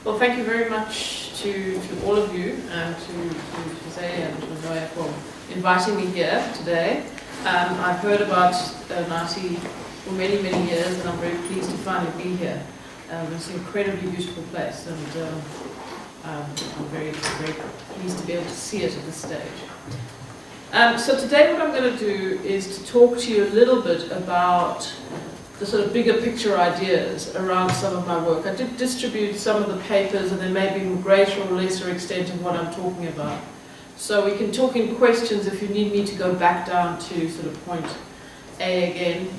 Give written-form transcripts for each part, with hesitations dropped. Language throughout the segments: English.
Well, thank you very much to all of you, and to Jose and to Noya for inviting me here today. I've heard about NAATI for many, many years, and I'm very pleased to finally be here. It's an incredibly beautiful place, and I'm very, very pleased to be able to see it at this stage. So today what I'm going to do is to talk to you a little bit about the sort of bigger picture ideas around some of my work. I did distribute some of the papers, and there may be greater or lesser extent of what I'm talking about. So we can talk in questions if you need me to go back down to sort of point A again.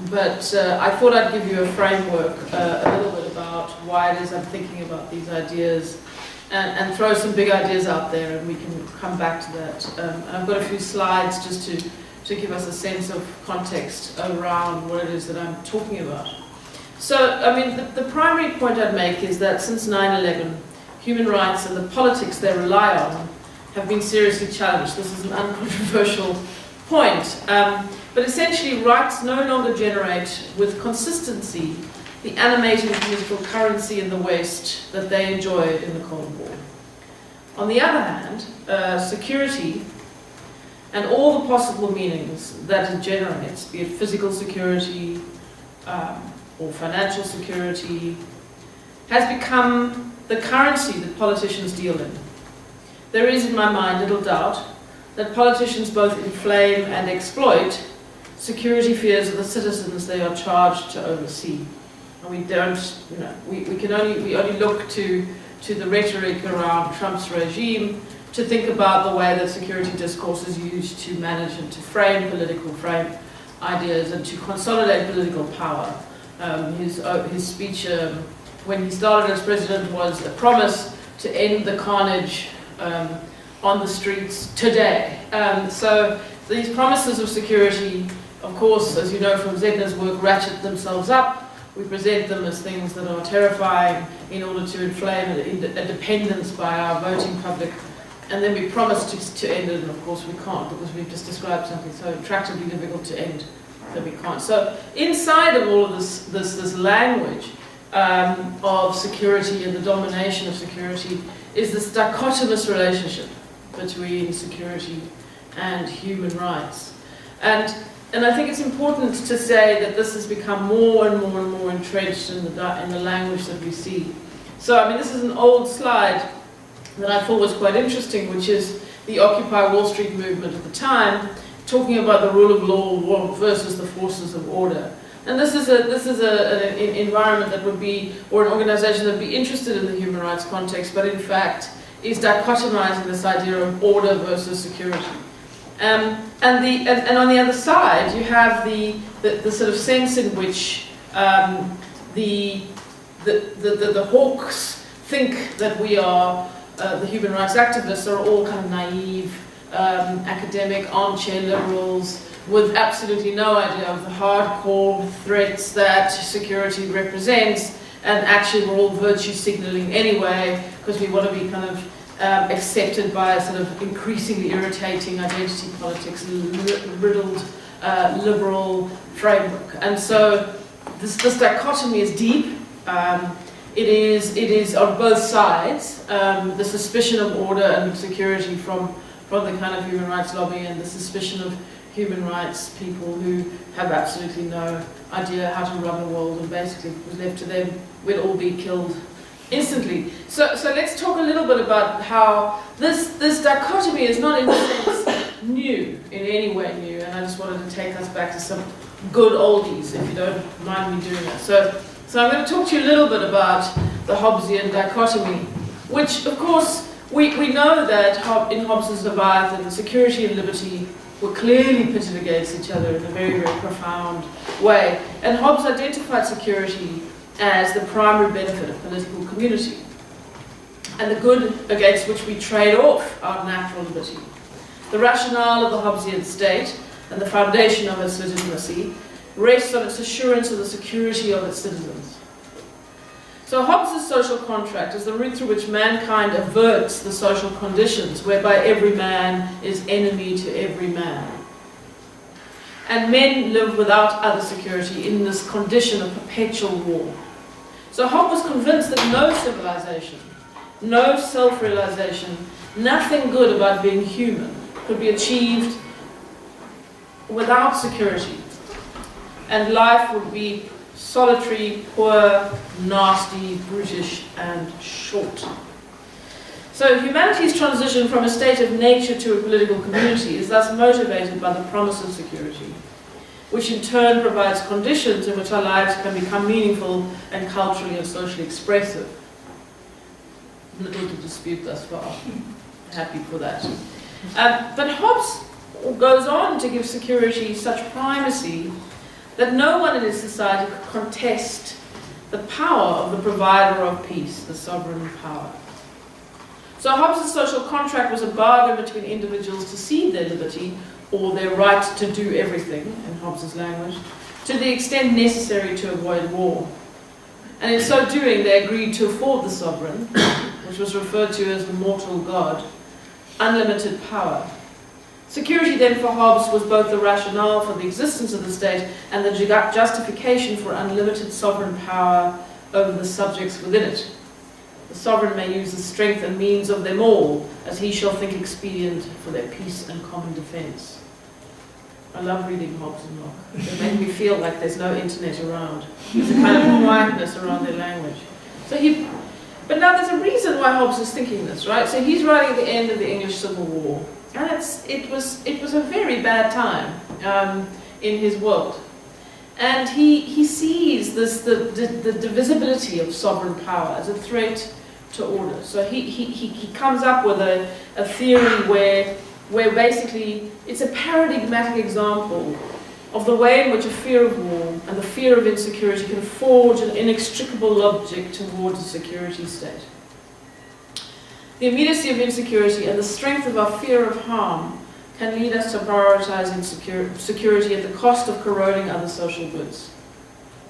But I thought I'd give you a framework, a little bit about why it is I'm thinking about these ideas, and throw some big ideas out there, and we can come back to that. And I've got a few slides just to give us a sense of context around what it is that I'm talking about. So, I mean, the primary point I'd make is that since 9/11, human rights and the politics they rely on have been seriously challenged. This is an uncontroversial point. But essentially, rights no longer generate with consistency the animating political currency in the West that they enjoyed in the Cold War. On the other hand, security and all the possible meanings that it generates, be it physical security or financial security, has become the currency that politicians deal in. There is, in my mind, little doubt that politicians both inflame and exploit security fears of the citizens they are charged to oversee. And we don't, we only look to the rhetoric around Trump's regime to think about the way that security discourse is used to manage and to frame ideas and to consolidate political power. His speech when he started as president was a promise to end the carnage on the streets today. So these promises of security, of course, as you know from Zedner's work, ratchet themselves up. We present them as things that are terrifying in order to inflame a dependence by our voting public. And then we promise to end it, and of course we can't, because we've just described something so attractively difficult to end that we can't. So inside of all of this language of security and the domination of security is this dichotomous relationship between security and human rights. And I think it's important to say that this has become more and more and more entrenched in the language that we see. So, I mean, this is an old slide that I thought was quite interesting, which is the Occupy Wall Street movement at the time, talking about the rule of law versus the forces of order. And this is an environment that would be, or an organization that would be interested in the human rights context, but in fact is dichotomizing this idea of order versus security. And on the other side, you have the sort of sense in which the hawks think that we are, the human rights activists are all kind of naive, academic, armchair liberals with absolutely no idea of the hardcore threats that security represents, and actually we're all virtue signaling anyway because we want to be kind of accepted by a sort of increasingly irritating identity politics, riddled liberal framework. And so this dichotomy is deep. It is on both sides, the suspicion of order and security from the kind of human rights lobby, and the suspicion of human rights people who have absolutely no idea how to run the world, and basically if it was left to them, we'd all be killed instantly. So let's talk a little bit about how this dichotomy is not in a sense new, in any way new, and I just wanted to take us back to some good oldies, if you don't mind me doing that. So I'm going to talk to you a little bit about the Hobbesian dichotomy, which of course we know that in Hobbes's Leviathan, security and liberty were clearly pitted against each other in a very, very profound way. And Hobbes identified security as the primary benefit of political community, and the good against which we trade off our natural liberty. The rationale of the Hobbesian state and the foundation of its legitimacy rests on its assurance of the security of its citizens. So Hobbes' social contract is the route through which mankind averts the social conditions whereby every man is enemy to every man. And men live without other security in this condition of perpetual war. So So Hobbes was convinced that no civilization, no self-realization, nothing good about being human could be achieved without security. And life would be solitary, poor, nasty, brutish, and short. So humanity's transition from a state of nature to a political community is thus motivated by the promise of security, which in turn provides conditions in which our lives can become meaningful and culturally and socially expressive. Little to dispute thus far. Happy for that. But Hobbes goes on to give security such primacy that no one in his society could contest the power of the provider of peace, the sovereign power. So Hobbes' social contract was a bargain between individuals to cede their liberty, or their right to do everything, in Hobbes' language, to the extent necessary to avoid war. And in so doing, they agreed to afford the sovereign, which was referred to as the mortal god, unlimited power. Security then for Hobbes was both the rationale for the existence of the state and the justification for unlimited sovereign power over the subjects within it. The sovereign may use the strength and means of them all, as he shall think expedient for their peace and common defence. I love reading Hobbes and Locke. They make me feel like there's no internet around. There's a kind of quietness around their language. But now there's a reason why Hobbes is thinking this, right? So he's writing at the end of the English Civil War, and it was a very bad time in his world. And he sees the divisibility of sovereign power as a threat to order. So he comes up with a theory where basically it's a paradigmatic example of the way in which a fear of war and the fear of insecurity can forge an inextricable logic towards a security state. The immediacy of insecurity and the strength of our fear of harm can lead us to prioritizing security at the cost of corroding other social goods.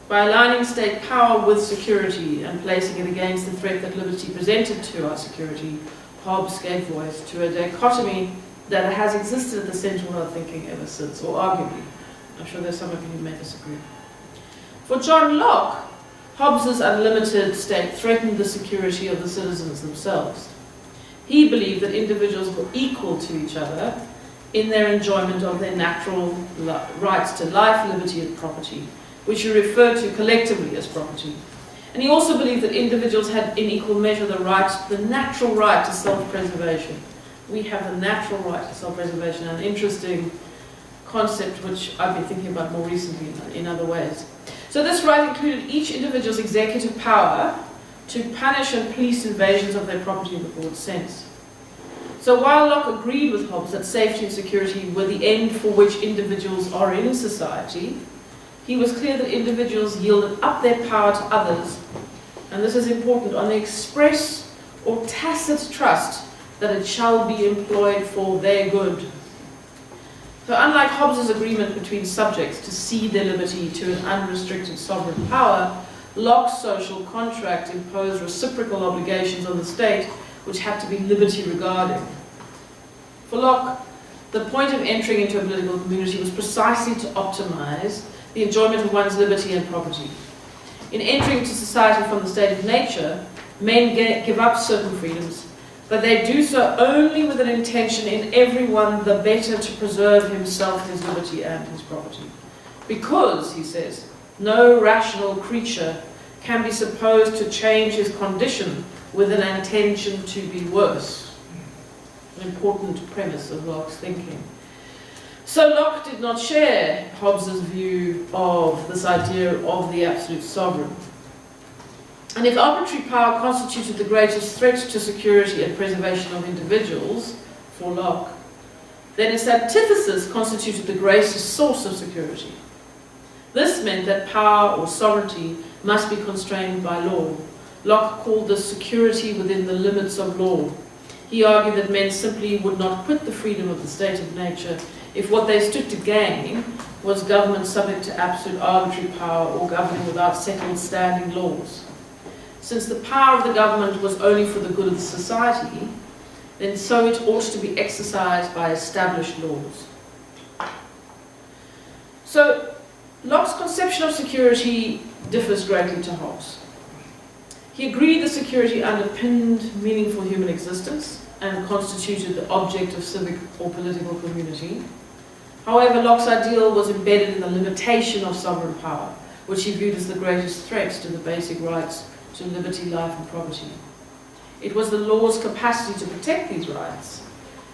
By aligning state power with security and placing it against the threat that liberty presented to our security, Hobbes gave voice to a dichotomy that has existed at the center of our thinking ever since, or arguably. I'm sure there's some of you who may disagree. For John Locke, Hobbes' unlimited state threatened the security of the citizens themselves. He believed that individuals were equal to each other in their enjoyment of their natural rights to life, liberty, and property, which he referred to collectively as property. And he also believed that individuals had in equal measure the natural right to self-preservation. We have the natural right to self-preservation, an interesting concept which I've been thinking about more recently in other ways. So this right included each individual's executive power to punish and police invasions of their property in the broad sense. So while Locke agreed with Hobbes that safety and security were the end for which individuals are in society, he was clear that individuals yielded up their power to others, and this is important, on the express or tacit trust that it shall be employed for their good. So unlike Hobbes' agreement between subjects to cede their liberty to an unrestricted sovereign power, Locke's social contract imposed reciprocal obligations on the state which had to be liberty-regarding. For Locke, the point of entering into a political community was precisely to optimize the enjoyment of one's liberty and property. In entering into society from the state of nature, men give up certain freedoms, but they do so only with an intention in everyone the better to preserve himself, his liberty, and his property. Because, he says, no rational creature can be supposed to change his condition with an intention to be worse. An important premise of Locke's thinking. So Locke did not share Hobbes' view of this idea of the absolute sovereign. And if arbitrary power constituted the greatest threat to security and preservation of individuals, for Locke, then its antithesis constituted the greatest source of security. This meant that power or sovereignty must be constrained by law. Locke called this security within the limits of law. He argued that men simply would not quit the freedom of the state of nature if what they stood to gain was government subject to absolute arbitrary power or governing without settled standing laws. Since the power of the government was only for the good of the society, then so it ought to be exercised by established laws. So Locke's conception of security differs greatly to Hobbes. He agreed that security underpinned meaningful human existence and constituted the object of civic or political community. However, Locke's ideal was embedded in the limitation of sovereign power, which he viewed as the greatest threat to the basic rights to liberty, life and property. It was the law's capacity to protect these rights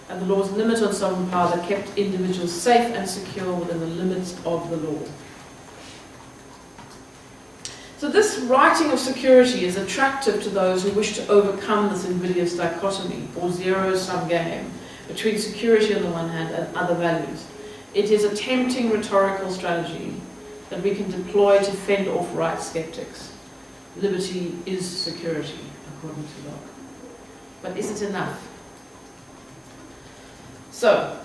and the law's limit on sovereign power that kept individuals safe and secure within the limits of the law. So this writing of security is attractive to those who wish to overcome this invidious dichotomy or zero-sum game between security on the one hand and other values. It is a tempting rhetorical strategy that we can deploy to fend off right skeptics. Liberty is security, according to Locke. But is it enough? So,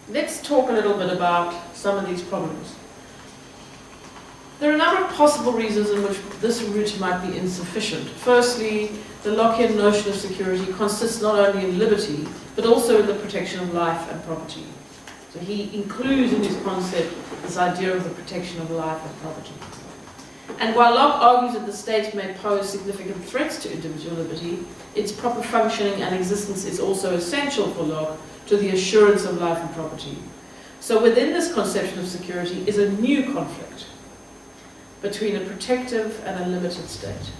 let's talk a little bit about some of these problems. There are a number of possible reasons in which this route might be insufficient. Firstly, the Lockean notion of security consists not only in liberty, but also in the protection of life and property. So he includes in his concept this idea of the protection of life and property. And while Locke argues that the state may pose significant threats to individual liberty, its proper functioning and existence is also essential for Locke to the assurance of life and property. So within this conception of security is a new conflict between a protective and a limited state.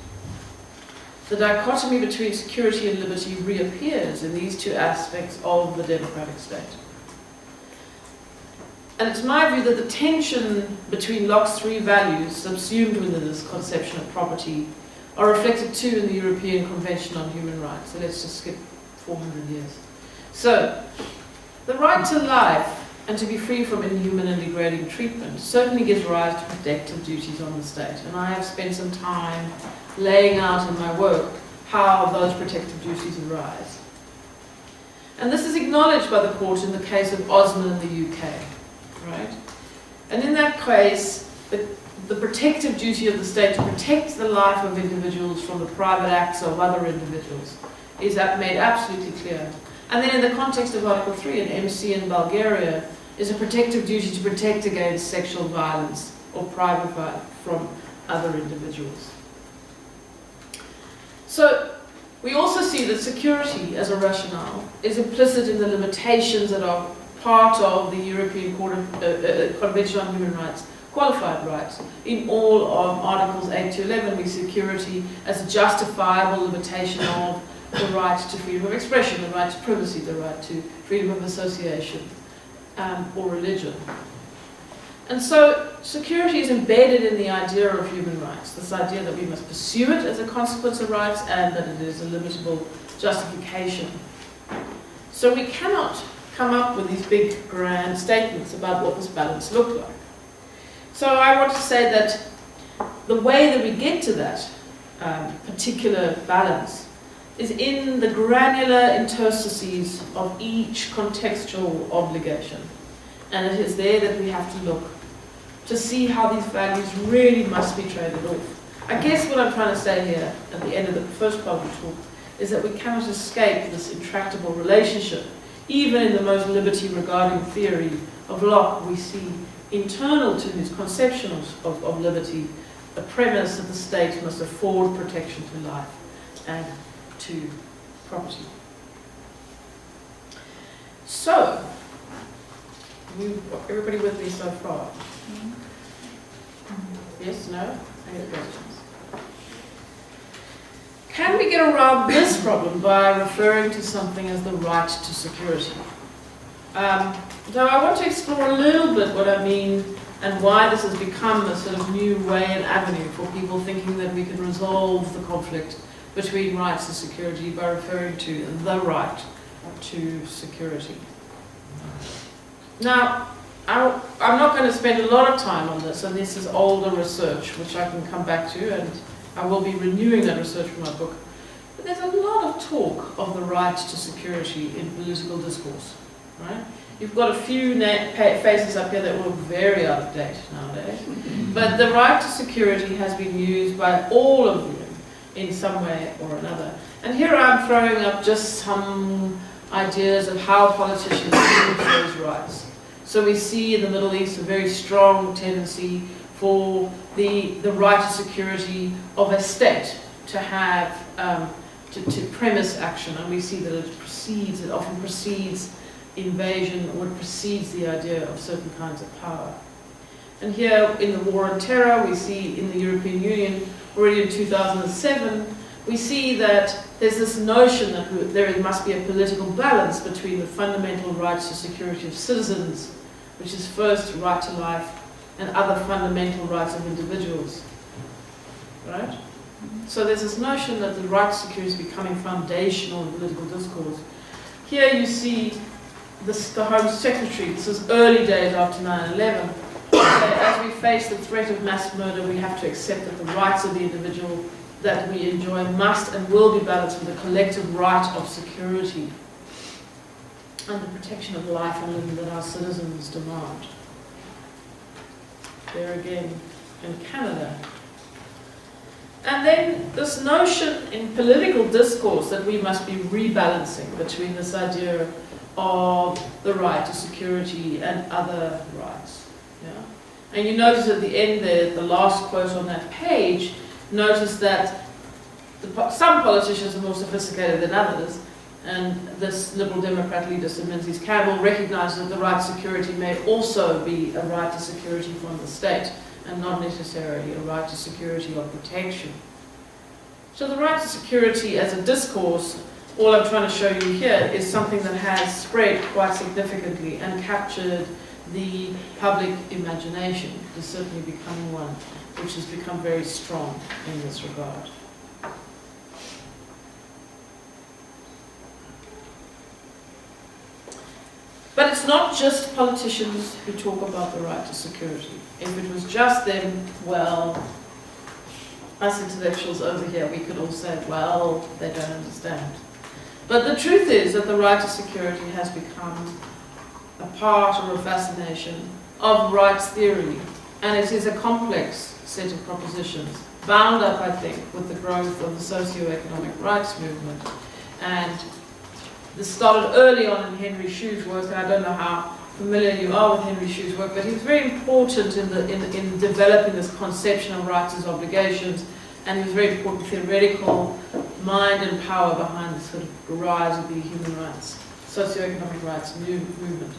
The dichotomy between security and liberty reappears in these two aspects of the democratic state. And it's my view that the tension between Locke's three values subsumed within this conception of property are reflected too in the European Convention on Human Rights. So let's just skip 400 years. So, the right to life and to be free from inhuman and degrading treatment certainly gives rise to protective duties on the state. And I have spent some time laying out in my work how those protective duties arise. And this is acknowledged by the court in the case of Osman in the UK. Right? And in that case, the protective duty of the state to protect the life of individuals from the private acts of other individuals is made absolutely clear. And then in the context of Article 3 in MC in Bulgaria, is a protective duty to protect against sexual violence or private violence from other individuals. So we also see that security as a rationale is implicit in the limitations that are part of the European Convention on Human Rights, qualified rights. In all of Articles 8 to 11, we see security as a justifiable limitation of the right to freedom of expression, the right to privacy, the right to freedom of association or religion. And so security is embedded in the idea of human rights, this idea that we must pursue it as a consequence of rights and that it is a limitable justification. So we cannot come up with these big grand statements about what this balance looked like. So I want to say that the way that we get to that particular balance is in the granular interstices of each contextual obligation. And it is there that we have to look to see how these values really must be traded off. I guess what I'm trying to say here at the end of the first part of the talk is that we cannot escape this intractable relationship. Even in the most liberty-regarding theory of Locke, we see internal to his conception of liberty the premise that the state must afford protection to life and to property. So, everybody with me so far? Yes, no? Any questions? Can we get around this problem by referring to something as the right to security? So I want to explore a little bit what I mean and why this has become a sort of new way and avenue for people thinking that we can resolve the conflict between rights and security by referring to the right to security. Now, I'm not going to spend a lot of time on this, and this is older research, which I can come back to, and I will be renewing that research from my book. But there's a lot of talk of the right to security in political discourse, right? You've got a few faces up here that look very out of date nowadays. But the right to security has been used by all of them in some way or another. And here I'm throwing up just some ideas of how politicians use those rights. So we see in the Middle East a very strong tendency for the right to security of a state to have, to premise action, and we see that it often precedes invasion, or it precedes the idea of certain kinds of power. And here in the War on Terror, we see in the European Union, already in 2007, we see that there's this notion that there must be a political balance between the fundamental rights to security of citizens, which is first right to life, and other fundamental rights of individuals. Right? So there's this notion that the right to security is becoming foundational in political discourse. Here you see the Home Secretary, this is early days after 9/11, as we face the threat of mass murder, we have to accept that the rights of the individual that we enjoy must and will be balanced with the collective right of security and the protection of life and limb that our citizens demand. There again in Canada. And then this notion in political discourse that we must be rebalancing between this idea of the right to security and other rights. Yeah? And you notice at the end there, the last quote on that page, notice that some politicians are more sophisticated than others, and this Liberal Democrat leader, Sir Menzies Campbell, recognises that the right to security may also be a right to security from the state, and not necessarily a right to security or protection. So the right to security as a discourse, all I'm trying to show you here, is something that has spread quite significantly and captured the public imagination. It is certainly becoming one which has become very strong in this regard. But it's not just politicians who talk about the right to security. If it was just them, well, us intellectuals over here, we could all say, well, they don't understand. But the truth is that the right to security has become a part or a fascination of rights theory, and it is a complex set of propositions, bound up, I think, with the growth of the socio-economic rights movement. And this started early on in Henry Shew's work, and I don't know how familiar you are with Henry Shew's work, but he was very important in developing this conception of rights as obligations, and he was very important theoretical mind and power behind the sort of rise of the human rights, socio-economic rights movement.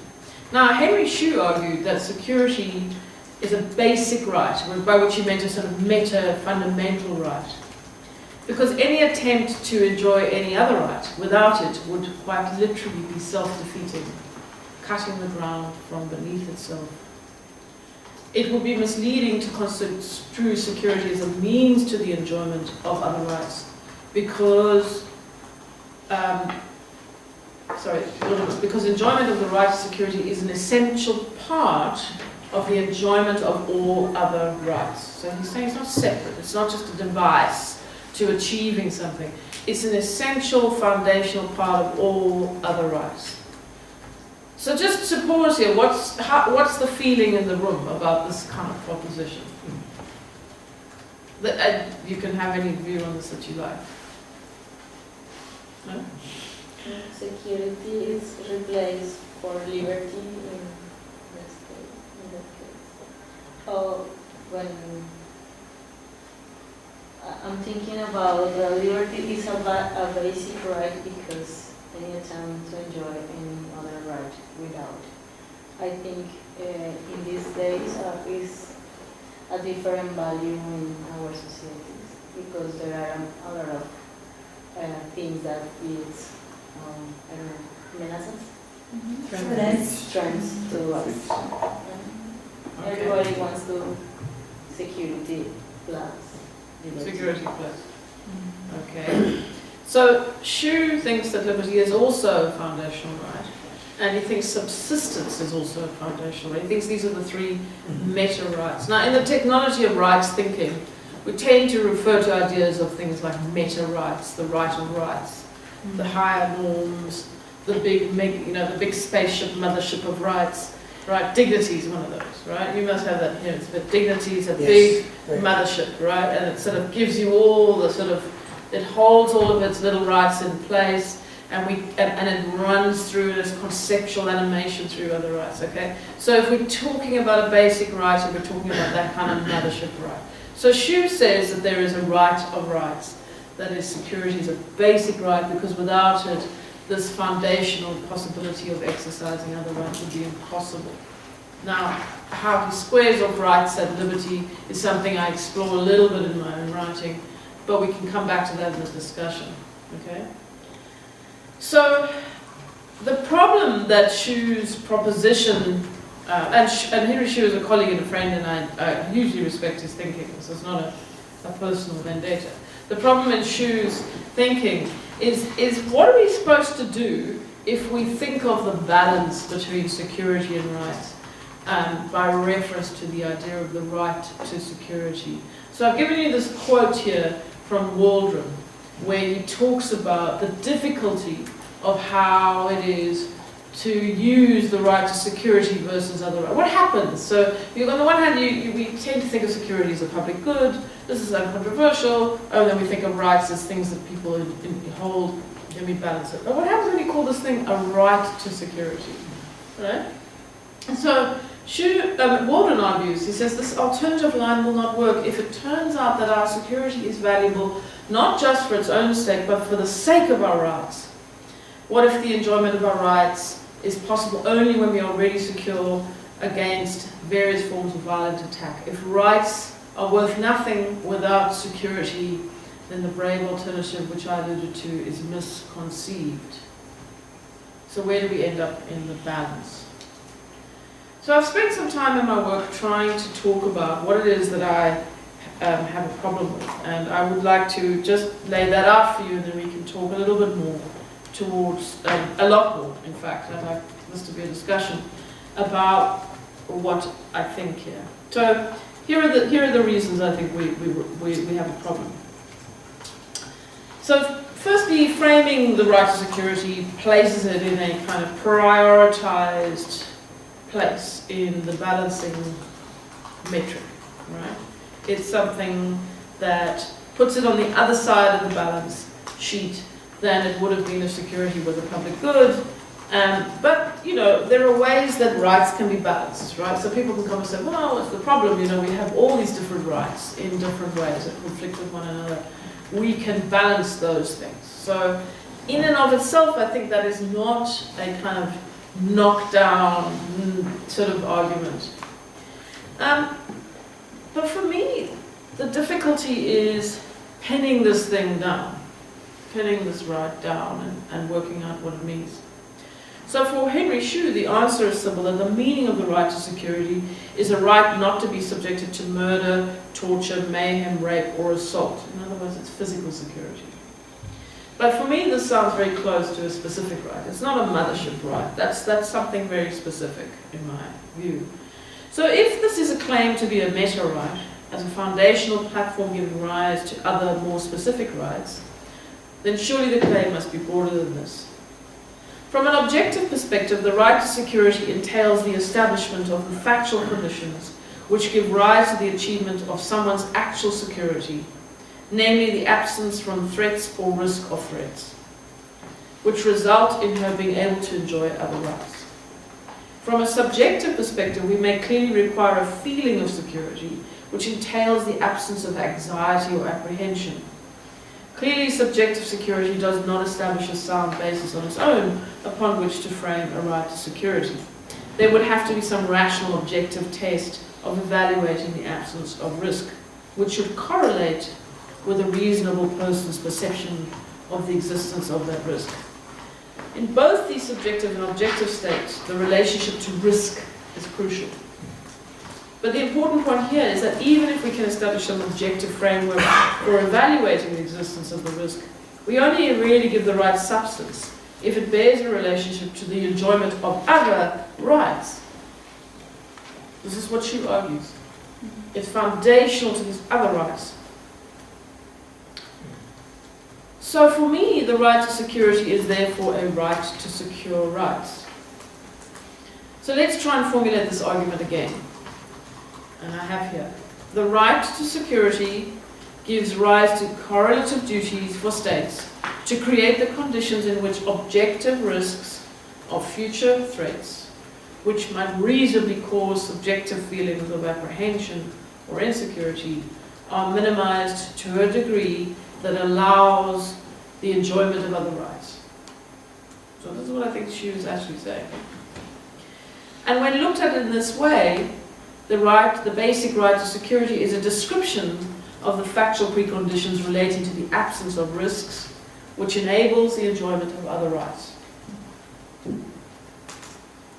Now, Henry Shew argued that security is a basic right, by which he meant a sort of meta-fundamental right. Because any attempt to enjoy any other right without it would quite literally be self-defeating, cutting the ground from beneath itself. It would be misleading to construe security as a means to the enjoyment of other rights, because enjoyment of the right to security is an essential part of the enjoyment of all other rights. So he's saying it's not separate, it's not just a device to achieving something. It's an essential foundational part of all other rights. So just to pause here, what's the feeling in the room about this kind of proposition? You can have any view on this that you like. No? Security is replaced for liberty in that case. When I'm thinking about liberty is a basic right because any attempt to enjoy any other right without. I think in these days is a different value in our societies because there are a lot of things that is I don't know, menaces? Trends to us. Okay. Everybody wants to security plus. Security plus. Okay. So Shew thinks that liberty is also a foundational right, and he thinks subsistence is also a foundational right. He thinks these are the three meta rights. Now, in the technology of rights thinking, we tend to refer to ideas of things like meta rights, the right of rights, the higher norms, the big spaceship mothership of rights, right? Dignity is one of those, right? You must have that here. But dignity is a big mothership, right? And it sort of gives you all the it holds all of its little rights in place, and it runs through this conceptual animation through other rights, okay? So if we're talking about a basic right, we're talking about that kind of mothership right. So Shew says that there is a right of rights. that is, security is a basic right, because without it, this foundational possibility of exercising other rights would be impossible. Now, how he squares off rights and liberty is something I explore a little bit in my own writing, but we can come back to that in the discussion. Okay? So, the problem that Schu's proposition, and Henry Schu is a colleague and a friend, and I hugely respect his thinking. This is not a personal vendetta. The problem in Schu's thinking is what are we supposed to do if we think of the balance between security and rights by reference to the idea of the right to security. So I've given you this quote here from Waldron, where he talks about the difficulty of how it is to use the right to security versus other rights. What happens? So on the one hand, we tend to think of security as a public good. This is uncontroversial. And then we think of rights as things that people hold. Then we balance it. But what happens when you call this thing a right to security? Right? And so Waldron argues, he says, this alternative line will not work if it turns out that our security is valuable not just for its own sake, but for the sake of our rights. What if the enjoyment of our rights is possible only when we are already secure against various forms of violent attack? If rights are worth nothing without security, then the brave alternative which I alluded to is misconceived. So where do we end up in the balance? So I've spent some time in my work trying to talk about what it is that I have a problem with, and I would like to just lay that out for you, and then we can talk a little bit more towards, a lot more, in fact. I'd like this to be a discussion about what I think here. So here are the reasons I think we have a problem. So firstly, framing the right to security places it in a kind of prioritized place in the balancing metric, right? It's something that puts it on the other side of the balance sheet than it would have been if security was a public good. But, there are ways that rights can be balanced, right? So people can come and say, well, what's the problem? We have all these different rights in different ways that conflict with one another. We can balance those things. So in and of itself, I think that is not a kind of knockdown sort of argument. But for me, the difficulty is pinning this thing down, pinning this right down and working out what it means. So for Henry Schu, the answer is simple, that the meaning of the right to security is a right not to be subjected to murder, torture, mayhem, rape, or assault. In other words, it's physical security. But for me, this sounds very close to a specific right. It's not a mothership right. That's something very specific in my view. So if this is a claim to be a meta right, as a foundational platform giving rise to other more specific rights, then surely the claim must be broader than this. From an objective perspective, the right to security entails the establishment of the factual conditions which give rise to the achievement of someone's actual security, namely the absence from threats or risk of threats, which result in her being able to enjoy other rights. From a subjective perspective, we may clearly require a feeling of security, which entails the absence of anxiety or apprehension. Clearly, subjective security does not establish a sound basis on its own upon which to frame a right to security. There would have to be some rational objective test of evaluating the absence of risk, which should correlate with a reasonable person's perception of the existence of that risk. In both these subjective and objective states, the relationship to risk is crucial. But the important point here is that even if we can establish some objective framework for evaluating the existence of the risk, we only really give the right substance if it bears a relationship to the enjoyment of other rights. This is what Schu argues. It's foundational to these other rights. So for me, the right to security is therefore a right to secure rights. So let's try and formulate this argument again. And I have here. The right to security gives rise to correlative duties for states to create the conditions in which objective risks of future threats, which might reasonably cause subjective feelings of apprehension or insecurity, are minimized to a degree that allows the enjoyment of other rights. So this is what I think she was actually saying. And when looked at in this way, the basic right to security is a description of the factual preconditions relating to the absence of risks, which enables the enjoyment of other rights.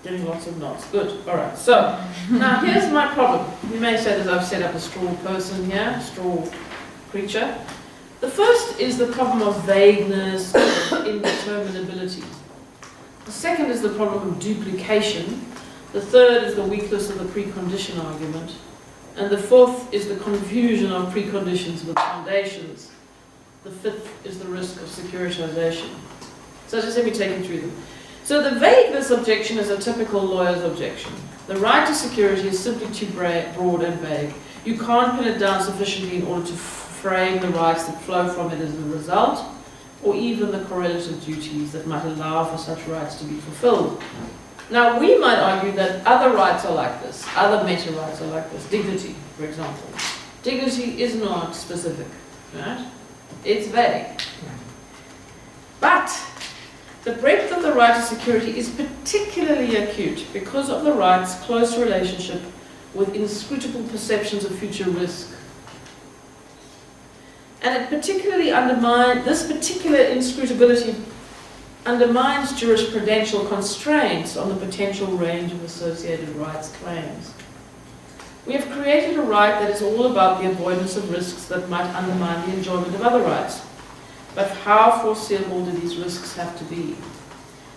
Getting lots of nods. Good. All right. So, now here's my problem. You may say that I've set up a straw person here, straw creature. The first is the problem of vagueness, indeterminability. The second is the problem of duplication. The third is the weakness of the precondition argument. And the fourth is the confusion of preconditions with foundations. The fifth is the risk of securitization. So just let me take you through them. So the vagueness objection is a typical lawyer's objection. The right to security is simply too broad and vague. You can't pin it down sufficiently in order to frame the rights that flow from it as a result, or even the correlative duties that might allow for such rights to be fulfilled. Now, we might argue that other rights are like this, other meta rights are like this. Dignity, for example. Dignity is not specific, right? It's vague. But the breadth of the right to security is particularly acute because of the right's close relationship with inscrutable perceptions of future risk. And it particularly this particular inscrutability undermines jurisprudential constraints on the potential range of associated rights claims. We have created a right that is all about the avoidance of risks that might undermine the enjoyment of other rights. But how foreseeable do these risks have to be?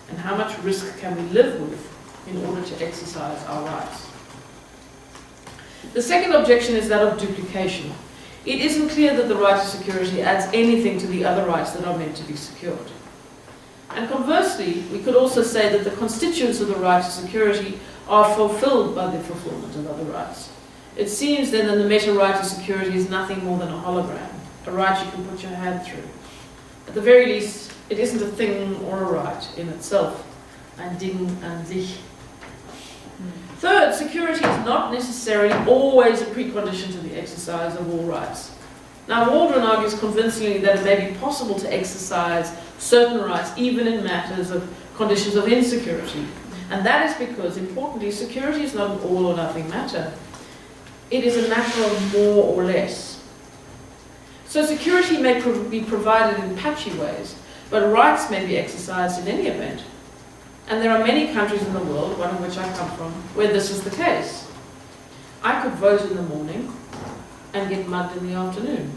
And how much risk can we live with in order to exercise our rights? The second objection is that of duplication. It isn't clear that the right to security adds anything to the other rights that are meant to be secured. And conversely, we could also say that the constituents of the right to security are fulfilled by the fulfillment of other rights. It seems then that the meta right to security is nothing more than a hologram, a right you can put your hand through. At the very least, it isn't a thing or a right in itself. Ein Ding an sich. Third, security is not necessarily always a precondition to the exercise of all rights. Now, Waldron argues convincingly that it may be possible to exercise certain rights even in matters of conditions of insecurity. And that is because, importantly, security is not an all or nothing matter. It is a matter of more or less. So security may be provided in patchy ways, but rights may be exercised in any event. And there are many countries in the world, one of which I come from, where this is the case. I could vote in the morning and get mugged in the afternoon.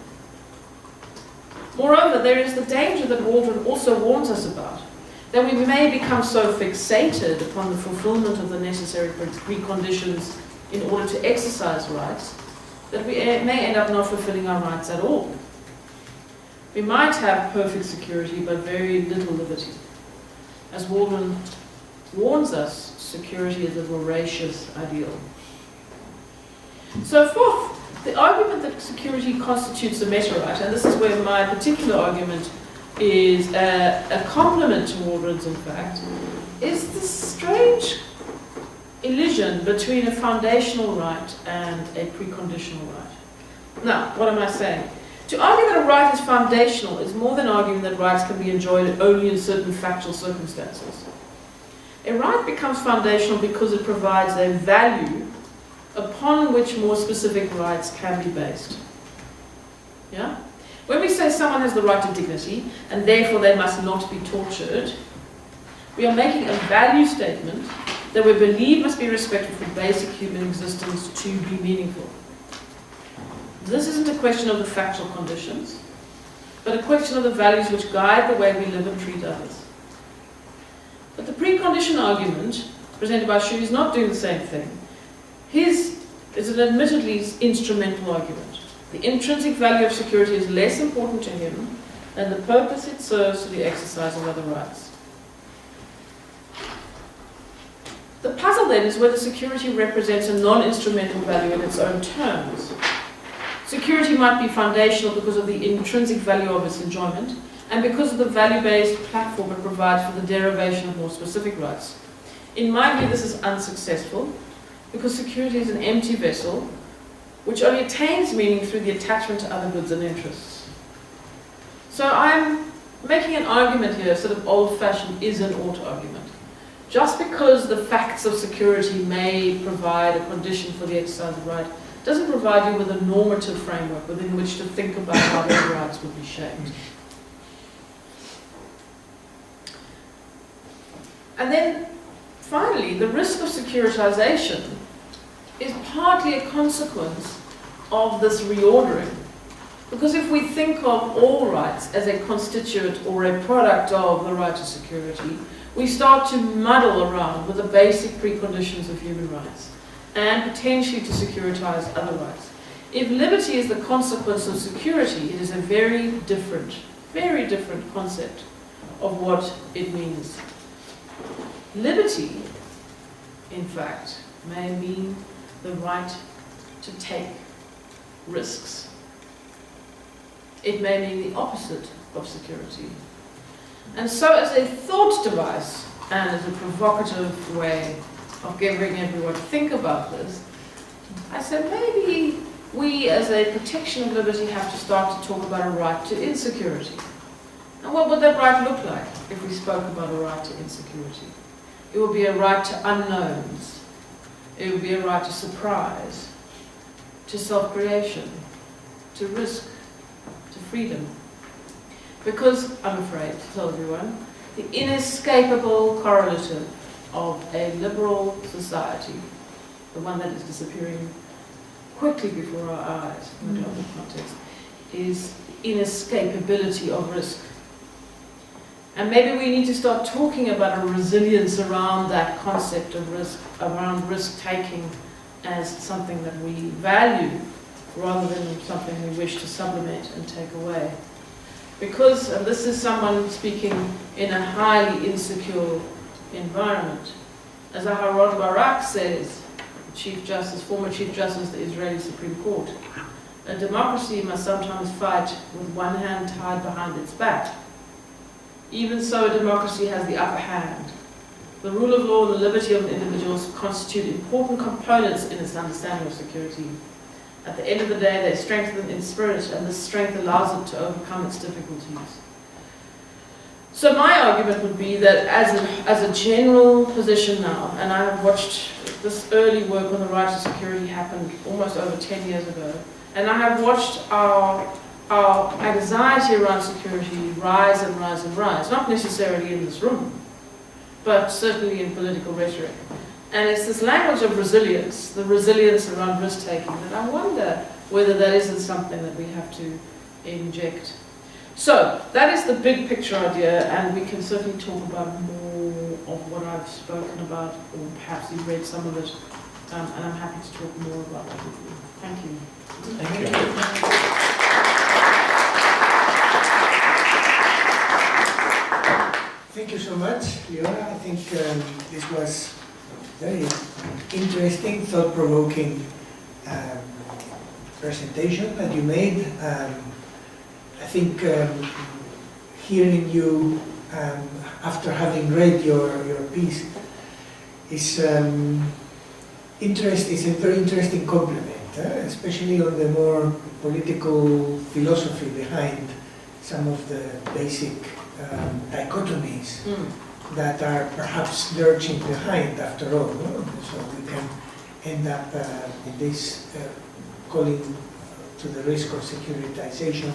Moreover, there is the danger that Waldron also warns us about, that we may become so fixated upon the fulfillment of the necessary preconditions in order to exercise rights, that we may end up not fulfilling our rights at all. We might have perfect security, but very little liberty. As Waldron warns us, security is a voracious ideal. So fourth, the argument that security constitutes a meta-right, and this is where my particular argument is a complement to Waldron's, in fact, is this strange illusion between a foundational right and a preconditional right. Now, what am I saying? To argue that a right is foundational is more than arguing that rights can be enjoyed only in certain factual circumstances. A right becomes foundational because it provides a value upon which more specific rights can be based. Yeah? When we say someone has the right to dignity, and therefore they must not be tortured, we are making a value statement that we believe must be respected for basic human existence to be meaningful. This isn't a question of the factual conditions, but a question of the values which guide the way we live and treat others. But the precondition argument presented by Xu is not doing the same thing. His is an admittedly instrumental argument. The intrinsic value of security is less important to him than the purpose it serves to the exercise of other rights. The puzzle then is whether security represents a non-instrumental value in its own terms. Security might be foundational because of the intrinsic value of its enjoyment and because of the value-based platform it provides for the derivation of more specific rights. In my view, this is unsuccessful because security is an empty vessel which only attains meaning through the attachment to other goods and interests. So I'm making an argument here, sort of old-fashioned is-and-ought argument. Just because the facts of security may provide a condition for the exercise of right, doesn't provide you with a normative framework within which to think about how those rights would be shaped. And then, finally, the risk of securitization is partly a consequence of this reordering. Because if we think of all rights as a constituent or a product of the right to security, we start to muddle around with the basic preconditions of human rights and potentially to securitize other rights. If liberty is the consequence of security, it is a very different concept of what it means. Liberty, in fact, may mean the right to take risks. It may mean the opposite of security. And so as a thought device and as a provocative way of getting everyone to think about this, I said maybe we as a protection of liberty have to start to talk about a right to insecurity. And what would that right look like if we spoke about a right to insecurity? It would be a right to unknowns. It would be a right to surprise, to self-creation, to risk, to freedom. Because, I'm afraid to tell everyone, the inescapable correlative of a liberal society, the one that is disappearing quickly before our eyes in the global context, is inescapability of risk. And maybe we need to start talking about a resilience around that concept of risk, around risk-taking as something that we value rather than something we wish to sublimate and take away. Because, and this is someone speaking in a highly insecure environment, as Aharon Barak says, Chief Justice, former Chief Justice of the Israeli Supreme Court, a democracy must sometimes fight with one hand tied behind its back. Even so, a democracy has the upper hand. The rule of law and the liberty of individuals constitute important components in its understanding of security. At the end of the day, they strengthen its spirit, and this strength allows it to overcome its difficulties. So my argument would be that as a general position now, and I have watched this early work on the right to security happen almost over 10 years ago, and I have watched our anxiety around security rise and rise and rise, not necessarily in this room, but certainly in political rhetoric. And it's this language of resilience, the resilience around risk-taking, that I wonder whether that isn't something that we have to inject. So, that is the big picture idea, and we can certainly talk about more of what I've spoken about, or perhaps you've read some of it, and I'm happy to talk more about that with you. Thank you. Thank you. Thank you so much, LIORA. I think this was very interesting, thought-provoking presentation that you made. I think hearing you after having read your piece is a very interesting complement, especially on the more political philosophy behind some of the basic dichotomies that are perhaps lurching behind after all. No? So we can end up in this calling to the risk of securitization.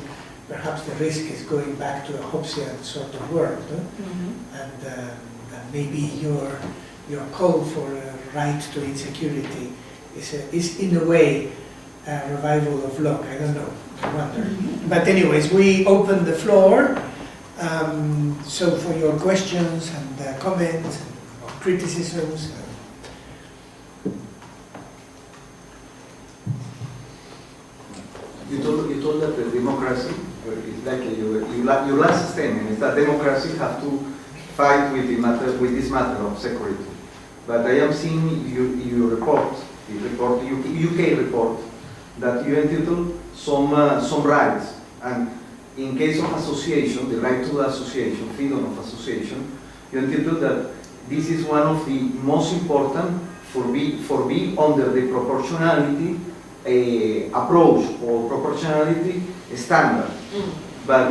Perhaps the risk is going back to a Hobbesian sort of world. No? And maybe your call for a right to insecurity is in a way a revival of Locke. I don't know, I wonder. But anyways, we open the floor. So for your questions and comments and criticisms. You told that the democracy is like your last statement is that democracy have to fight with this matter of security. But I am seeing your report, UK report, that you entitled some rights, and in case of association, the right to association, freedom of association, you entitled that this is one of the most important for be under the proportionality approach or proportionality standard. but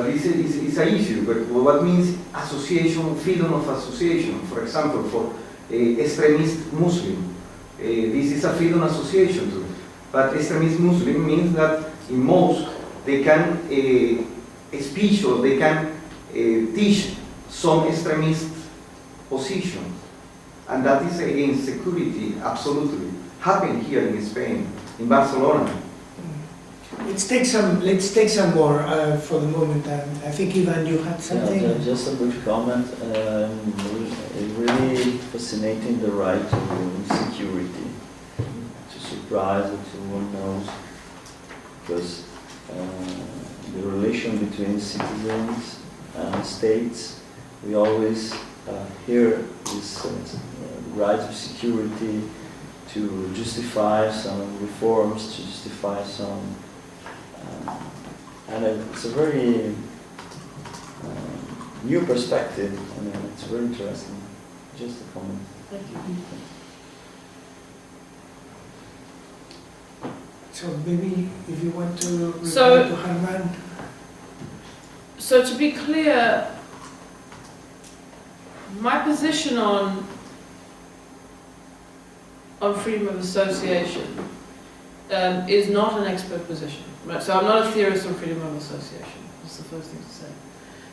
it's an issue. But what means association, freedom of association? For example, for extremist Muslim, this is a freedom association too. But extremist Muslim means that in mosque they can speak or they can teach some extremist position, and that is against security. Absolutely happened here in Spain, in Barcelona. Let's take some more for the moment. I think Ivan, you had something. Yeah, just a brief comment. It's really fascinating, the right to security, to surprise or to one knows, because the relation between citizens and states, we always hear this right to security to justify some reforms, to justify some, and it's a very new perspective, and it's very interesting. Just a comment. Thank you. So maybe if you want to reply So- to Herman. So to be clear, my position on freedom of association is not an expert position, right? So I'm not a theorist on freedom of association. That's the first thing to say.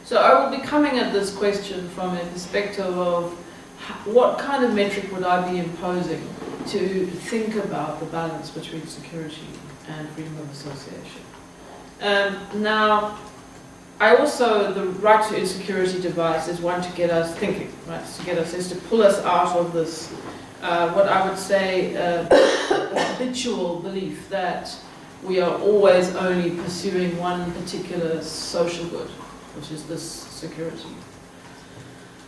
So I will be coming at this question from a perspective of what kind of metric would I be imposing to think about the balance between security and freedom of association. Now, I also, the right to insecurity device is one to get us thinking, right? To get us, is to pull us out of this, what I would say, habitual belief that we are always only pursuing one particular social good, which is this security.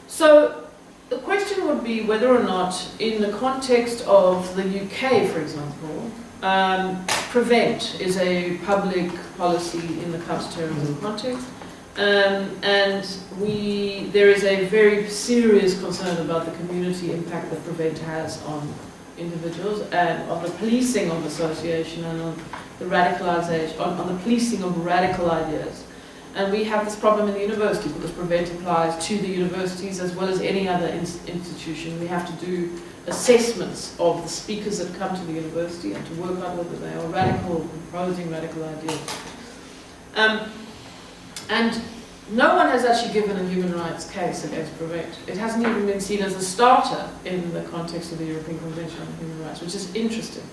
So the question would be whether or not, in the context of the UK, for example, Prevent is a public policy in the counterterrorism context. And there is a very serious concern about the community impact that Prevent has on individuals and on the policing of association and on the radicalization, on the policing of radical ideas. And we have this problem in the university because Prevent applies to the universities as well as any other institution. We have to do assessments of the speakers that come to the university and to work out whether they are radical, proposing radical ideas. And no one has actually given a human rights case against Prevent. It hasn't even been seen as a starter in the context of the European Convention on Human Rights, which is interesting,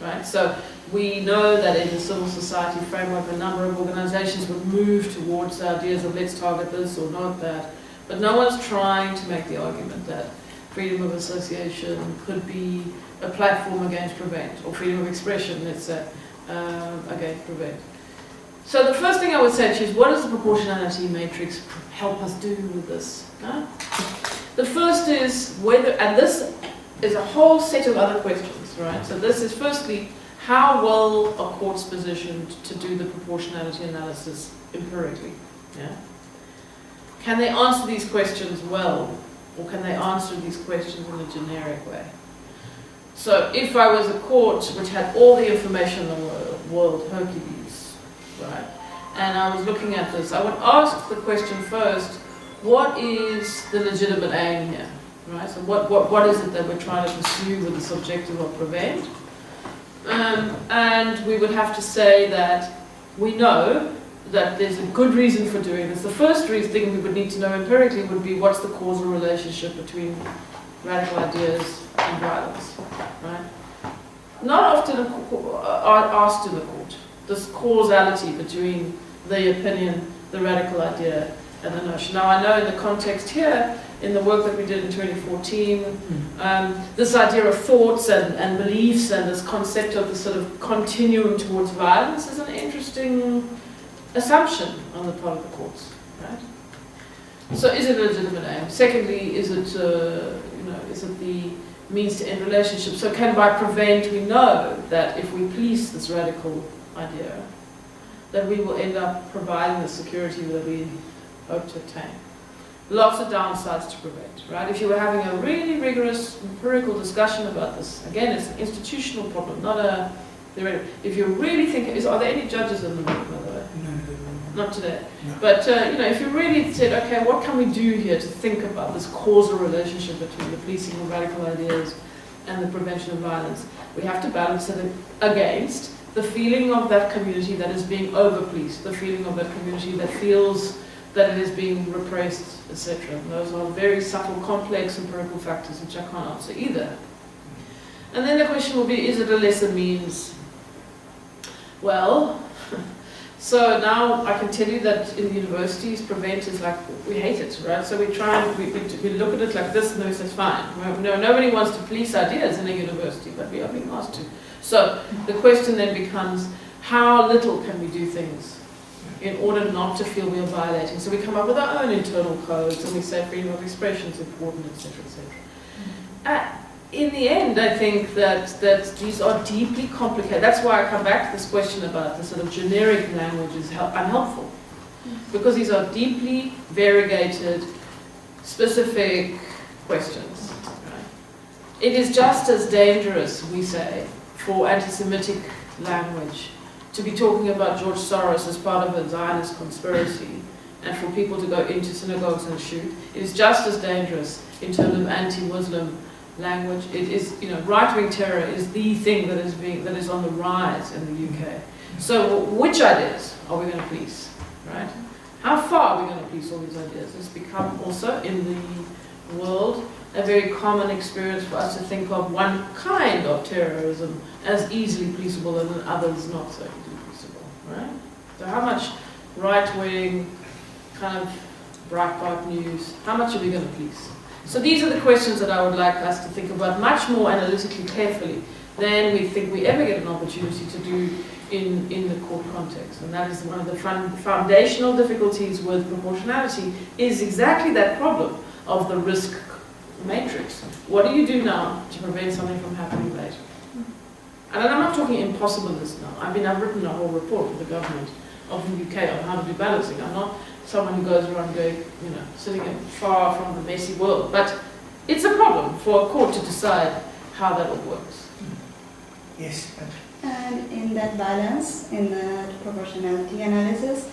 right? So we know that in the civil society framework, a number of organizations would move towards ideas of let's target this or not that, but no one's trying to make the argument that freedom of association could be a platform against Prevent, or freedom of expression, let's say, against Prevent. So the first thing I would say to you is, what does the proportionality matrix help us do with this? Huh? The first is whether, and this is a whole set of other questions, right? So this is firstly, how well are courts positioned to do the proportionality analysis empirically? Yeah? Can they answer these questions well, or can they answer these questions in a generic way? So if I was a court which had all the information in the world, Hercules, right, and I was looking at this, I would ask the question first, what is the legitimate aim here, right? So what is it that we're trying to pursue with this objective of Prevent? And we would have to say that we know that there's a good reason for doing this. The first thing we would need to know empirically would be what's the causal relationship between radical ideas and violence, right? Not often asked in the court, this causality between the opinion, the radical idea, and the notion. Now I know in the context here, in the work that we did in 2014, this idea of thoughts and beliefs and this concept of the sort of continuum towards violence is an interesting assumption on the part of the courts, right? So is it a legitimate aim? Secondly, is it is it the means to end relationship? So can by Prevent we know that if we police this radical idea, that we will end up providing the security that we hope to attain? Lots of downsides to Prevent, right? If you were having a really rigorous empirical discussion about this, again, it's an institutional problem, not a If you really think, are there any judges in the room, by the way? No. Not today. No. But, if you really said, okay, what can we do here to think about this causal relationship between the policing of radical ideas and the prevention of violence, we have to balance it against the feeling of that community that is being over-policed, the feeling of that community that feels that it is being repressed, etc. And those are very subtle, complex empirical factors which I can't answer either. And then the question will be, is it a lesser means? Well, so now I can tell you that in the universities, prevent is like, we hate it, right? So we try and we look at it like this, and we say, fine. Nobody wants to police ideas in a university, but we are being asked to. So the question then becomes, how little can we do things in order not to feel we are violating? So we come up with our own internal codes, and we say freedom of expression is important, etc., etc. In the end, I think that these are deeply complicated. That's why I come back to this question about the sort of generic language is unhelpful. Because these are deeply variegated, specific questions. Right? It is just as dangerous, we say, for anti-Semitic language to be talking about George Soros as part of a Zionist conspiracy and for people to go into synagogues and shoot. It is just as dangerous in terms of anti-Muslim language. It is, right-wing terror is the thing that is on the rise in the UK. So which ideas are we going to police, right? How far are we going to police all these ideas? It's become also in the world a very common experience for us to think of one kind of terrorism as easily policeable and others not so easily policeable, right? So how much right-wing kind of Breitbart news, how much are we going to police? So these are the questions that I would like us to think about much more analytically carefully than we think we ever get an opportunity to do in the court context. And that is one of the foundational difficulties with proportionality, is exactly that problem of the risk matrix. What do you do now to prevent something from happening later? And I'm not talking impossibleness now. I've written a whole report with the government of the UK on how to do balancing. I'm not someone who goes around going, sitting far from the messy world. But it's a problem for a court to decide how that all works. Yes. And in that balance, in that proportionality analysis,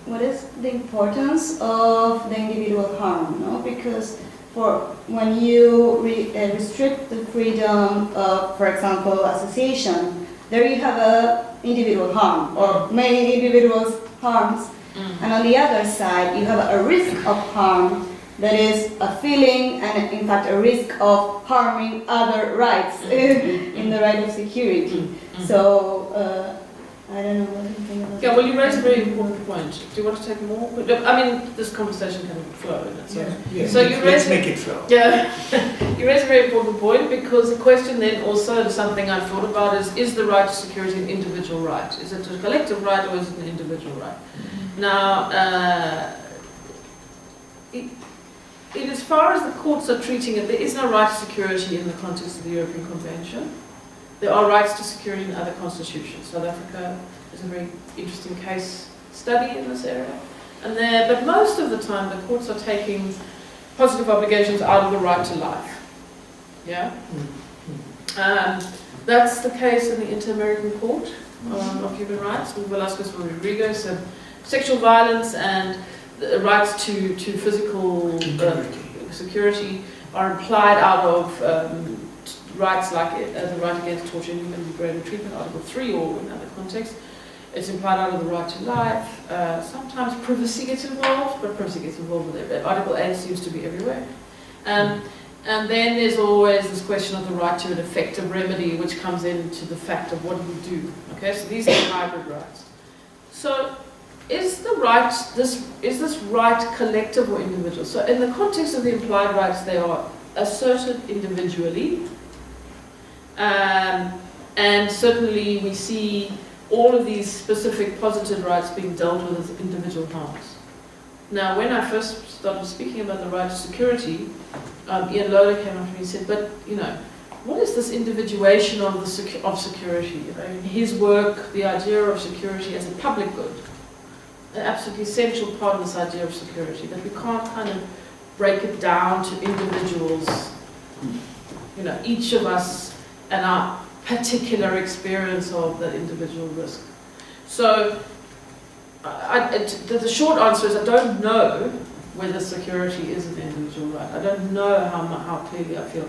what is the importance of the individual harm? No? Because when you restrict the freedom of, for example, association, there you have a individual harm, or many individuals harms. And on the other side, you have a risk of harm that is a feeling and, in fact, a risk of harming other rights in the right of security. So, I don't know what you think about that. Yeah, well, you raise a very important point. Do you want to take more? This conversation can flow in it. So, yes. So Let's make it flow. Yeah, you raise a very important point, because the question then also, something I've thought about is the right to security an individual right? Is it a collective right, or is it an individual right? Now, in as far as the courts are treating it, there is no right to security in the context of the European Convention. There are rights to security in other constitutions. South Africa is a very interesting case study in this area. But most of the time, the courts are taking positive obligations out of the right to life. Yeah? That's the case in the Inter-American Court of Human Rights, with Velasquez Rodriguez said sexual violence and the rights to physical security are implied out of rights like the right against torture and human degrading treatment, Article 3, or in other contexts. It's implied out of the right to life. Sometimes privacy gets involved, but privacy gets involved with it. Article 8 seems to be everywhere. And then there's always this question of the right to an effective remedy, which comes into the fact of what do you do. Okay, so these are hybrid rights. So is this right collective or individual? So in the context of the implied rights, they are asserted individually. And certainly we see all of these specific positive rights being dealt with as individual harms. Now, when I first started speaking about the right to security, Ian Loader came up to me and said, but, what is this individuation of security? In his work, the idea of security as a public good, an absolutely essential part of this idea of security, that we can't kind of break it down to individuals, each of us and our particular experience of that individual risk. So the short answer is I don't know whether security is an individual right. I don't know how clearly I feel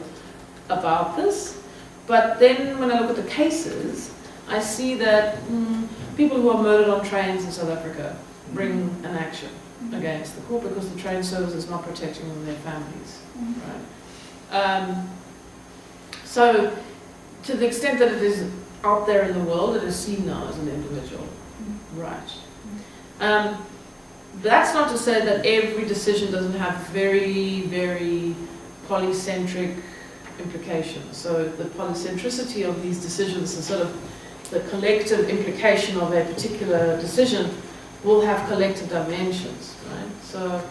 about this. But then when I look at the cases, I see that people who are murdered on trains in South Africa bring an action against the court because the train service is not protecting them and their families. Right? So to the extent that it is out there in the world, it is seen now as an individual right. That's not to say that every decision doesn't have very, very polycentric implications. So the polycentricity of these decisions and sort of the collective implication of a particular decision will have collective dimensions, right? So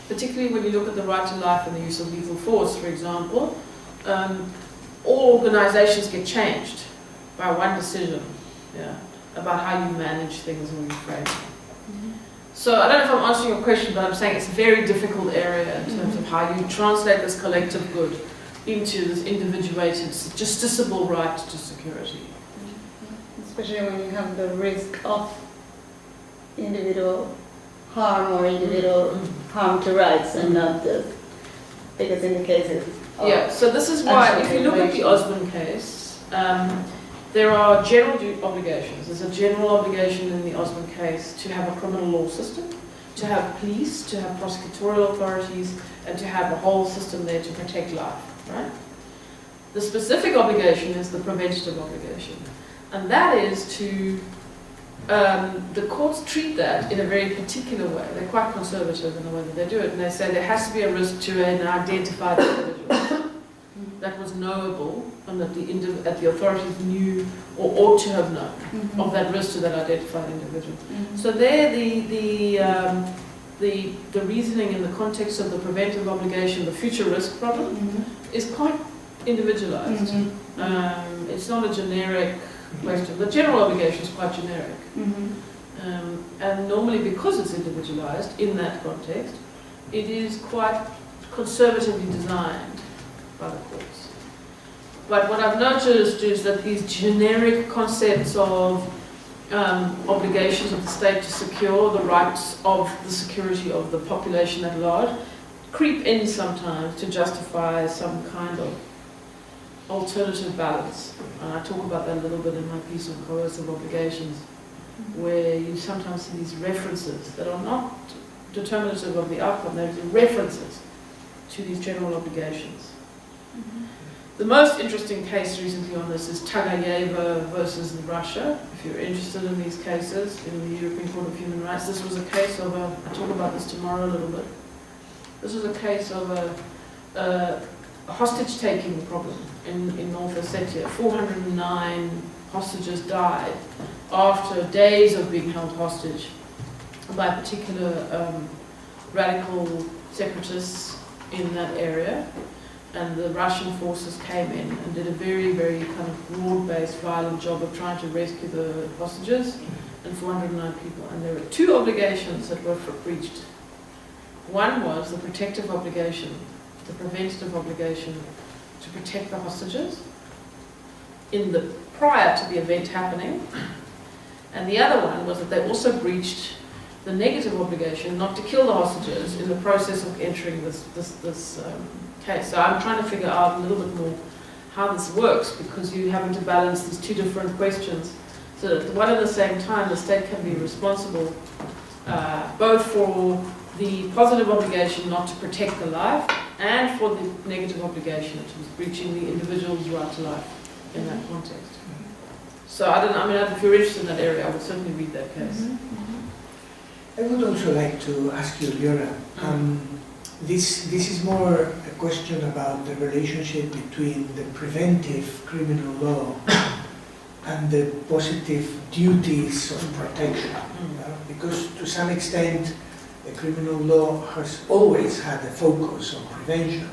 particularly when you look at the right to life and the use of lethal force, for example, all organizations get changed by one decision about how you manage things and reframe them. So I don't know if I'm answering your question, but I'm saying it's a very difficult area in terms of how you translate this collective good into this individuated, justiciable right to security. Especially when you have the risk of individual harm or individual harm to rights and not the, because in the cases of so this is why if you look at the Osborne case, there are general obligations. There's a general obligation in the Osborne case to have a criminal law system, to have police, to have prosecutorial authorities, and to have a whole system there to protect life, right? The specific obligation is the preventative obligation. And that is to, the courts treat that in a very particular way. They're quite conservative in the way that they do it. And they say there has to be a risk to an identified individual that was knowable and that the authorities knew or ought to have known of that risk to that identified individual. So there the reasoning in the context of the preventive obligation, the future risk problem, is quite individualized. It's not a generic question. The general obligation is quite generic. And normally because it's individualized in that context, it is quite conservatively designed by the courts. But what I've noticed is that these generic concepts of obligations of the state to secure the rights of the security of the population at large creep in sometimes to justify some kind of alternative balance. And I talk about that a little bit in my piece on coercive obligations, where you sometimes see these references that are not determinative of the outcome, they're references to these general obligations. The most interesting case recently on this is Tagayeva versus Russia. If you're interested in these cases in the European Court of Human Rights, this was a case of I talk about this tomorrow a little bit. This was a case of a hostage-taking problem in North Ossetia. 409 hostages died after days of being held hostage by particular radical separatists in that area. And the Russian forces came in and did a very, very kind of broad-based, violent job of trying to rescue the hostages and 409 people. And there were two obligations that were breached. One was the protective obligation, the preventative obligation to protect the hostages prior to the event happening. And the other one was that they also breached the negative obligation not to kill the hostages in the process of entering this case. So I'm trying to figure out a little bit more how this works, because you're having to balance these two different questions. So that at one and the same time, the state can be responsible both for the positive obligation not to protect the life and for the negative obligation, which was breaching the individual's right to life in that context. So if you're interested in that area, I would certainly read that case. I would also like to ask you, LIORA, this is more a question about the relationship between the preventive criminal law and the positive duties of protection. Because to some extent, the criminal law has always had a focus on prevention,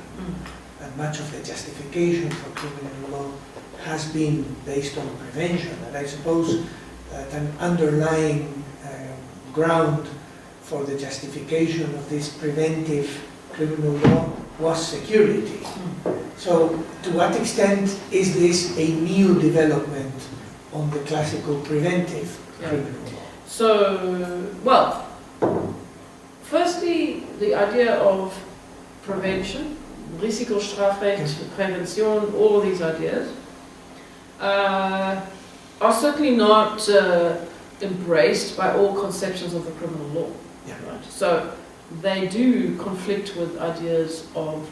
and much of the justification for criminal law has been based on prevention. And I suppose that an underlying ground for the justification of this preventive criminal law was security. So to what extent is this a new development on the classical preventive Yeah. criminal law? So, well, firstly, the idea of prevention, Risikostrafrecht, Prävention, all of these ideas are certainly not embraced by all conceptions of the criminal law. Yeah. Right? So they do conflict with ideas of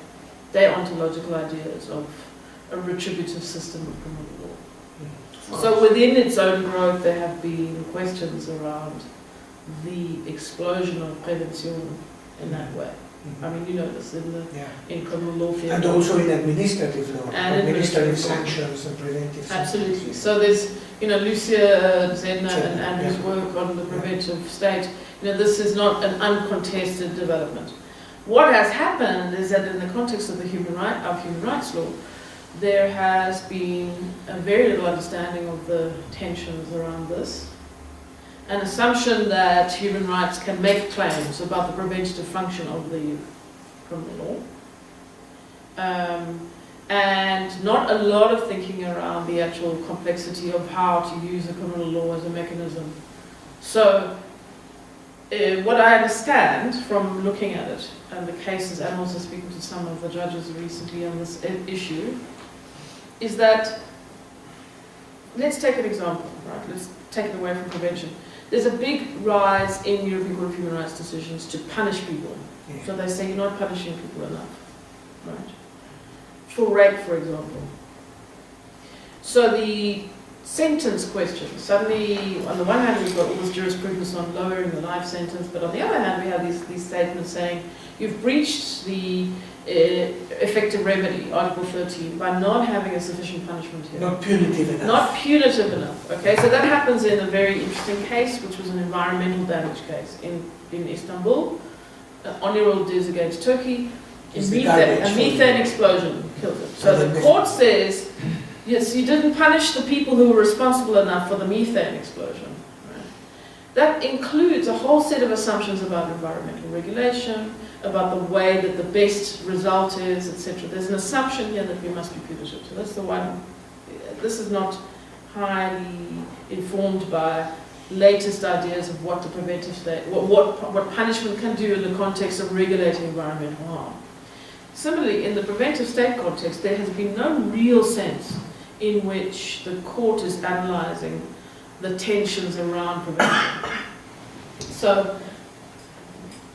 deontological ideas of a retributive system of criminal law. So within its own growth, there have been questions around the explosion of prevention in that way. I mean, you know this in criminal law field. And also in administrative law, And administrative sanctions and preventive sanctions. Absolutely. So there's, Lucia Zenner and Andrew's work on the preventive state. This is not an uncontested development. What has happened is that in the context of human rights law, there has been a very little understanding of the tensions around this. An assumption that human rights can make claims about the preventative function of the criminal law. And not a lot of thinking around the actual complexity of how to use the criminal law as a mechanism. So, what I understand from looking at it and the cases, and also speaking to some of the judges recently on this issue, is that, let's take an example, right? Let's take it away from prevention. There's a big rise in European Court of Human Rights decisions to punish people. Yeah. So they say you're not punishing people enough, right? For rape, for example. So the sentence question, suddenly, on the one hand, we've got all this jurisprudence on lowering the life sentence, but on the other hand, we have these statements saying you've breached the effective remedy, Article 13, by not having a sufficient punishment here. Not punitive enough. Not punitive enough. Okay, so that happens in a very interesting case, which was an environmental damage case in Istanbul. Onurul Diz against Turkey. A methane explosion killed it. So the court says, yes, you didn't punish the people who were responsible enough for the methane explosion. Right? That includes a whole set of assumptions about environmental regulation, about the way that the best result is, etc. There's an assumption here that we must be punitive. So that's the one. This is not highly informed by latest ideas of what the preventive state, what punishment can do in the context of regulating environmental harm. Similarly, in the preventive state context, there has been no real sense in which the court is analysing the tensions around prevention. So,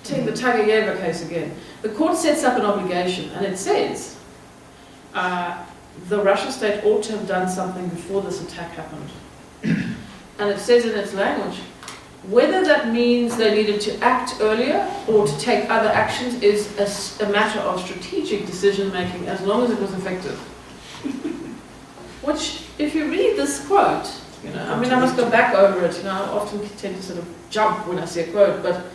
take the Tagayeva case again. The court sets up an obligation, and it says the Russian state ought to have done something before this attack happened. And it says in its language, whether that means they needed to act earlier or to take other actions is a matter of strategic decision making as long as it was effective. Which, if you read this quote, I must go back over it, I often tend to sort of jump when I see a quote, but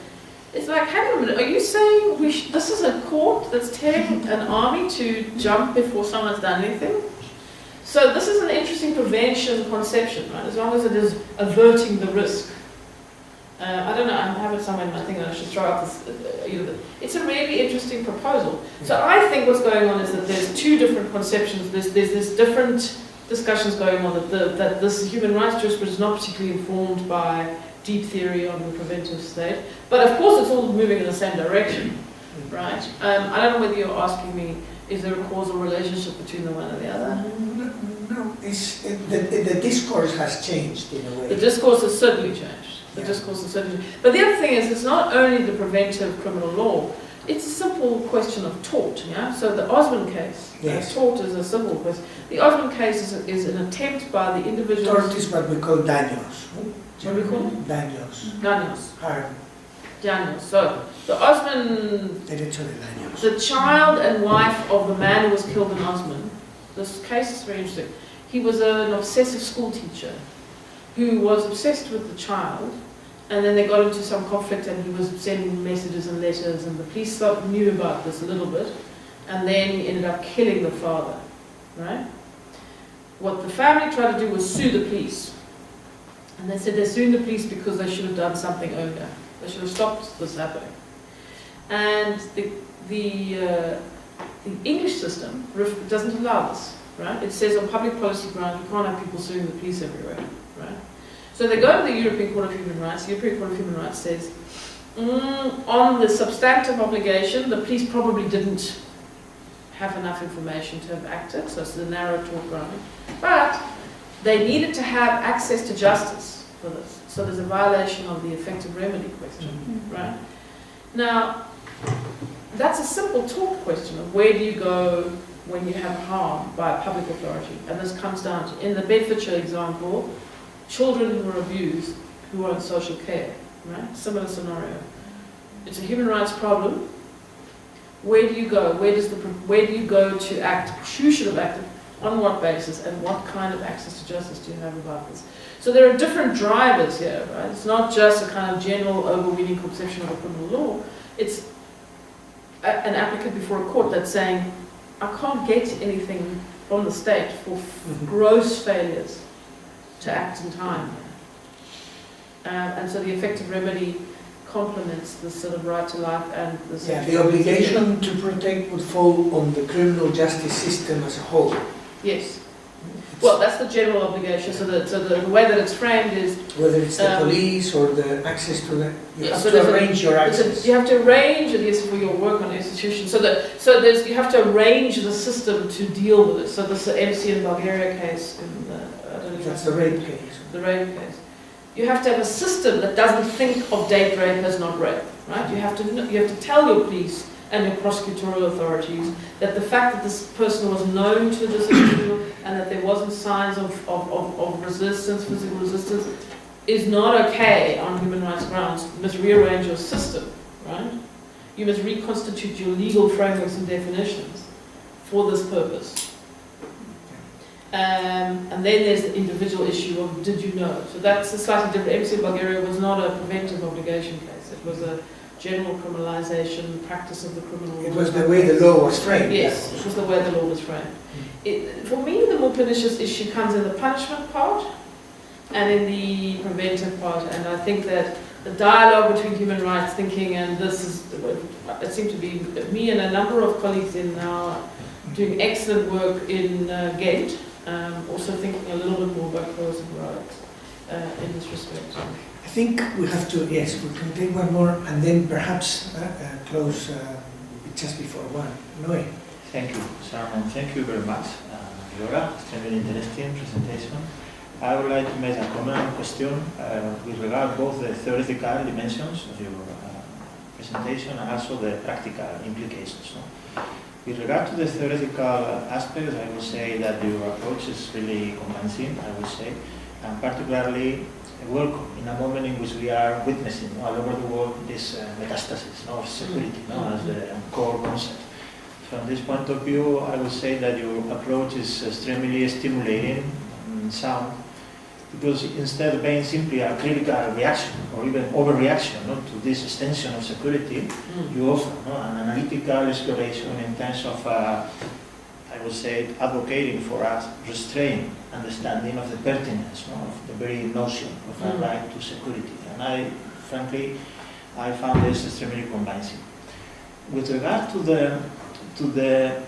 it's like, hang on a minute, are you saying this is a court that's telling an army to jump before someone's done anything? So this is an interesting prevention conception, right? As long as it is averting the risk. I don't know, I have it somewhere in my thing that I should throw up this, it's a really interesting proposal. So I think what's going on is that there's two different conceptions, there's this different discussions going on that this human rights jurisprudence is not particularly informed by deep theory on the preventive state, but of course it's all moving in the same direction, right? I don't know whether you're asking me, is there a causal relationship between the one and the other? No, the discourse has changed in a way. The discourse has certainly changed. The discourse is certainly. But the other thing is, it's not only the preventive criminal law, it's a simple question of tort, yeah? So the Osman case, tort is a simple question. The Osman case is an attempt by the individual... Tort is what we call daños. What do we call it? Daños. Daños. Harm. Daños. So, the Osman... The child and wife of the man who was killed in Osman, this case is very interesting. He was an obsessive school teacher who was obsessed with the child, and then they got into some conflict and he was sending messages and letters, and the police knew about this a little bit, and then he ended up killing the father, right? What the family tried to do was sue the police. And they said they're suing the police because they should have done something earlier. They should have stopped this happening. And the the English system doesn't allow this, right? It says on public policy grounds you can't have people suing the police everywhere, right? So they go to the European Court of Human Rights. The European Court of Human Rights says, on the substantive obligation, the police probably didn't have enough information to have acted, so it's the narrow tort ground. But they needed to have access to justice for this. So there's a violation of the effective remedy question, right? Now, that's a simple tort question of where do you go when you have harm by a public authority. And this comes down to, in the Bedfordshire example, children who were abused who were on social care, right? Similar scenario. It's a human rights problem. Where do you go? Where do you go to act? Who should have acted? On what basis? And what kind of access to justice do you have about this? So there are different drivers here, right? It's not just a kind of general overweening conception of a criminal law. It's an applicant before a court that's saying, I can't get anything from the state for gross failures to act in time. And so the effective remedy complements the sort of right to life and the the obligation to protect would fall on the criminal justice system as a whole. Yes. Well, that's the general obligation. So the way that it's framed is whether it's the police or the access to the, you have so to arrange your access. You have to arrange it is for your work on the institution. So you have to arrange the system to deal with it. So this is the MC in Bulgaria case. I don't know That's the rape case. The rape case. You have to have a system that doesn't think of date rape as not rape, right? You have to tell your police and your prosecutorial authorities that the fact that this person was known to this individual and that there wasn't signs of resistance, physical resistance, is not okay on human rights grounds. You must rearrange your system, right? You must reconstitute your legal frameworks and definitions for this purpose. And then there's the individual issue of did you know? So that's a slightly different. MC Bulgaria was not a preventive obligation case. It was a general criminalization, practice of the criminal law. It was the way the law was framed. Yes, it was the way the law was framed. For me, the more pernicious issue comes in the punishment part and in the preventive part. And I think that the dialogue between human rights thinking and this is, it seemed to be me and a number of colleagues in now doing excellent work in Ghent, also thinking a little bit more about closing rights in this respect. I think we have to, yes, we can take one more and then perhaps close just before one. Noé. Thank you, Sharon. Thank you very much, LIORA. Extremely interesting presentation. I would like to make a comment and question with regard both the theoretical dimensions of your presentation and also the practical implications. With regard to the theoretical aspects, I would say that your approach is really convincing, I would say, and particularly welcome in a moment in which we are witnessing all over the world this metastasis of security as the core concept. From this point of view, I would say that your approach is extremely stimulating and sound, because instead of being simply a critical reaction or even overreaction to this extension of security, you offer an analytical exploration in terms of, I would say, advocating for us restrained understanding of the pertinence of the very notion of a right to security. And frankly, I found this extremely convincing. With regard to the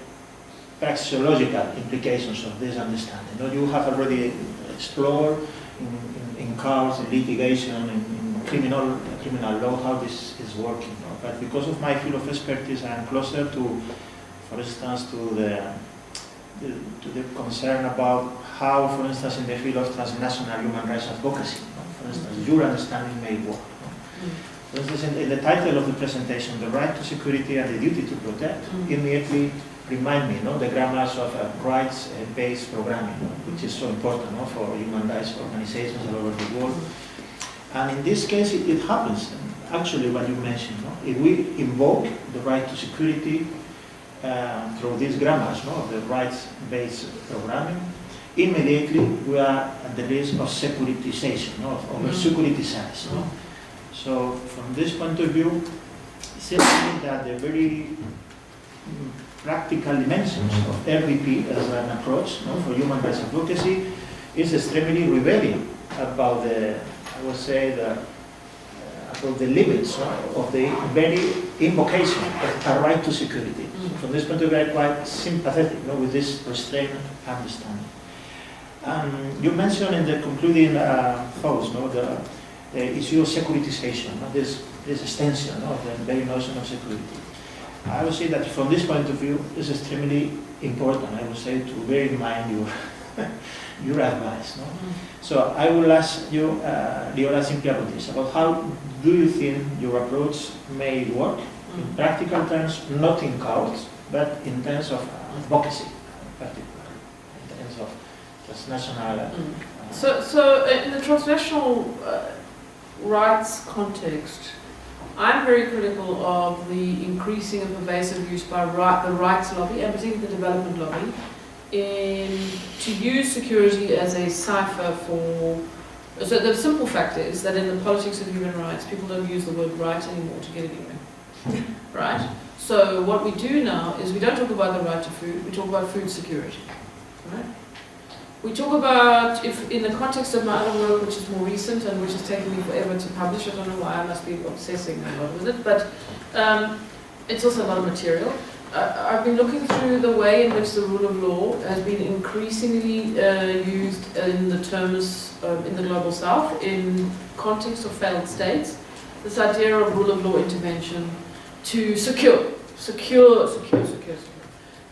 praxeological implications of this understanding, you have already explored in courts, in litigation, in criminal law, how this is working. But because of my field of expertise, I am closer to, for instance, to the concern about how, for instance, in the field of transnational human rights advocacy, for instance, your understanding may work. For instance, in the title of the presentation, the right to security and the duty to protect, immediately remind me, the grammars of rights-based programming, which is so important for human rights organizations all over the world. And in this case, it happens, actually, what you mentioned. If we invoke the right to security through these grammars of the rights-based programming, immediately we are at the risk of securitization, of over-securitization. So from this point of view, it seems to me that the very practical dimensions of RDP as an approach for human rights advocacy is extremely revealing about the, I would say, about the limits of the very invocation of a right to security. from this point of view, I'm quite sympathetic with this restrained understanding. You mentioned in the concluding thoughts the issue of securitization, this extension of the very notion of security. I would say that from this point of view, it's extremely important, I would say, to bear in mind your advice. No? So I will ask you, LIORA, simply about this, about how do you think your approach may work in practical terms, not in courts, but in terms of advocacy, particularly, in terms of transnational... So in the transnational rights context, I'm very critical of the increasing and pervasive use by the rights lobby, and particularly the development lobby, to use security as a cipher for... So the simple fact is that in the politics of human rights, people don't use the word right anymore to get anywhere, right? So what we do now is we don't talk about the right to food, we talk about food security, right? We talk about, if in the context of my other work, which is more recent and which has taken me forever to publish, I don't know why, I must be obsessing a lot with it, but it's also a lot of material. I've been looking through the way in which the rule of law has been increasingly used in the terms in the Global South, in context of failed states. This idea of rule of law intervention to secure.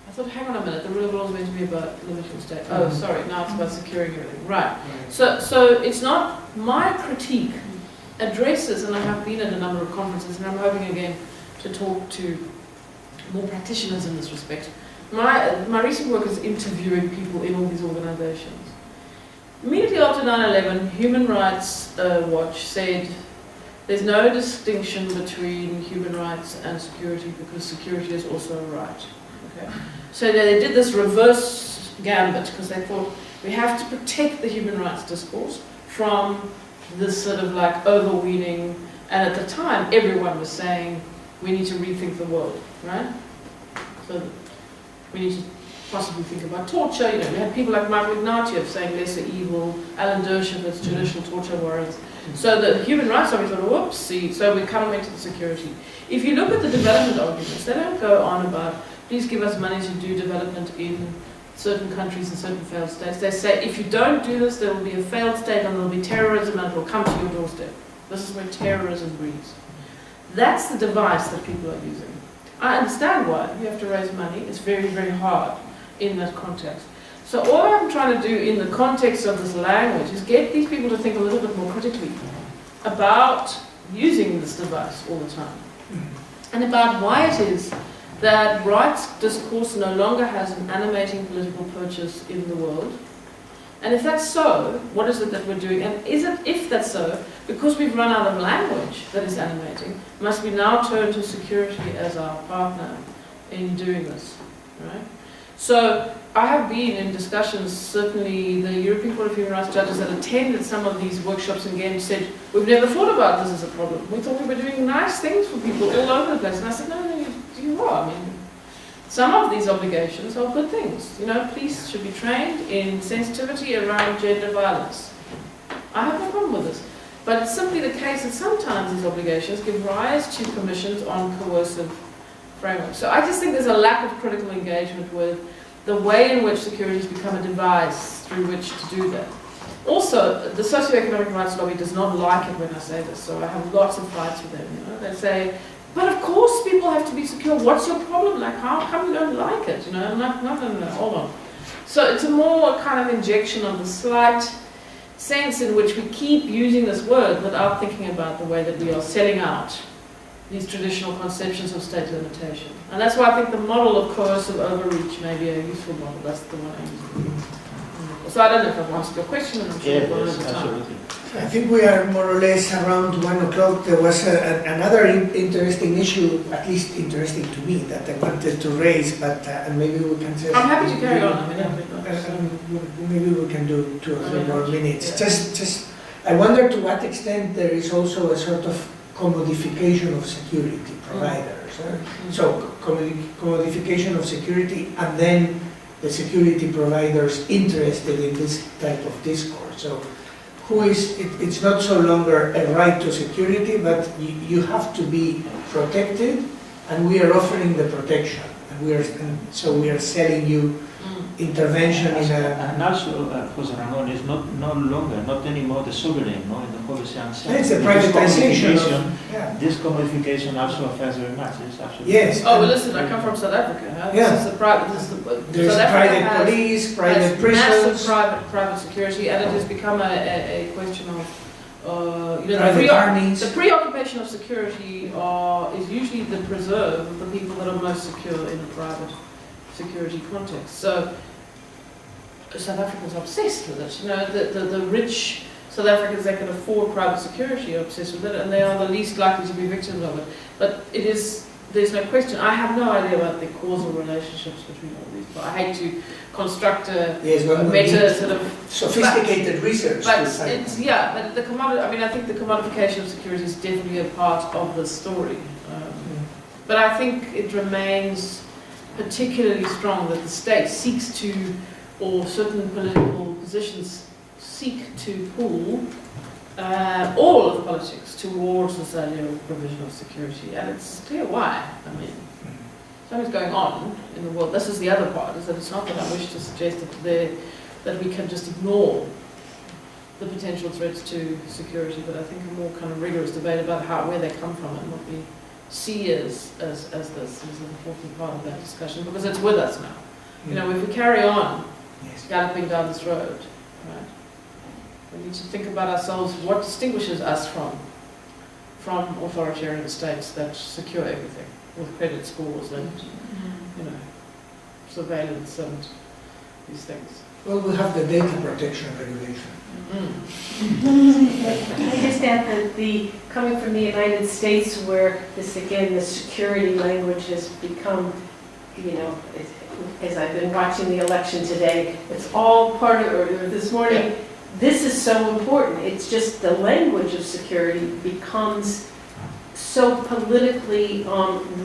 I thought, hang on a minute, the rule of law is meant to be about limiting state. Oh, sorry, now it's about securing everything. Right. So it's not my critique addresses, and I have been at a number of conferences, and I'm hoping again to talk to more practitioners in this respect. My recent work is interviewing people in all these organizations. Immediately after 9/11, Human Rights Watch said there's no distinction between human rights and security because security is also a right. Okay. So they did this reverse gambit because they thought we have to protect the human rights discourse from this sort of like overweening, and at the time everyone was saying we need to rethink the world, right? So we need to possibly think about torture. You know, we had people like Margaret Ignatieff saying lesser evil, Alan Dershowitz, judicial torture warrants. So the human rights lobby thought, whoopsie, so we come into the security. If you look at the development arguments, they don't go on about please give us money to do development in certain countries and certain failed states. They say if you don't do this, there will be a failed state and there will be terrorism and it will come to your doorstep. This is where terrorism breeds. That's the device that people are using. I understand why. You have to raise money. It's very, very hard in that context. So all I'm trying to do in the context of this language is get these people to think a little bit more critically about using this device all the time and about why it is that rights discourse no longer has an animating political purchase in the world. And if that's so, what is it that we're doing? And is it, if that's so, because we've run out of language that is animating, must we now turn to security as our partner in doing this, right? So I have been in discussions, certainly the European Court of Human Rights judges that attended some of these workshops and games said, we've never thought about this as a problem. We thought we were doing nice things for people all over the place. And I said, no, you are. I mean, some of these obligations are good things. You know, police should be trained in sensitivity around gender violence. I have no problem with this. But it's simply the case that sometimes these obligations give rise to commissions on coercive frameworks. So I just think there's a lack of critical engagement with the way in which security has become a device through which to do that. Also, the socioeconomic rights lobby does not like it when I say this, so I have lots of fights with them. You know, they say, but of course people have to be secure. What's your problem? Like, how come you don't like it? You know, no, hold on. So it's a more kind of injection of the slight sense in which we keep using this word without thinking about the way that we are selling out these traditional conceptions of state limitation. And that's why I think the model of coercive overreach may be a useful model. That's the one I'm using. So I don't know if I've answered your question, and I'm sure we've gone over time. Absolutely. I think we are more or less around 1 o'clock. There was another interesting issue, at least interesting to me, that I wanted to raise, but and maybe we can just... I'm happy to carry on. I mean, maybe we can do 2 or 3 more minutes. Yeah. Just, I wonder to what extent there is also a sort of commodification of security providers. So commodification of security, and then the security providers interested in this type of discourse. So who is, it's not so longer a right to security, but you have to be protected, and we are offering the protection. So we are selling you intervention in a... And also, Jose Ramon, is not longer, not anymore the sovereign, no, in the Hobbesian sense. It's a This privatization commodification, yeah. This commodification also affects very much. It's absolutely Yes. Oh, well, listen, I come from South Africa. Huh? Yeah. This is the private. This is the, There's South Africa private has- police, private has massive prisons, private security, and it has become a question of, private armies. the preoccupation of security is usually the preserve of the people that are most secure in a private security context. So South Africans are obsessed with it. You know, the rich South Africans that can afford private security are obsessed with it, and they are the least likely to be victims of it. But there's no question. I have no idea about the causal relationships between all these. But I hate to construct a meta sort of sophisticated research. but it's, yeah, but the I think the commodification of security is definitely a part of the story. But I think it remains particularly strong that the state seeks to, or certain political positions seek to pull all of politics towards this idea of provision of security. And it's clear why. I mean, something's going on in the world. This is the other part, is that it's not that I wish to suggest that we can just ignore the potential threats to security, but I think a more kind of rigorous debate about where they come from and what we see as this is an important part of that discussion, because it's with us now. You know, if we carry on galloping down this road, right, we need to think about ourselves, what distinguishes us from authoritarian states that secure everything with credit scores and, you know, surveillance and these things. Well, we have the data protection regulation. I understand that coming from the United States, where the security language has become, you know, as I've been watching the election today, it's all part of, or this morning, this is so important. It's just the language of security becomes so politically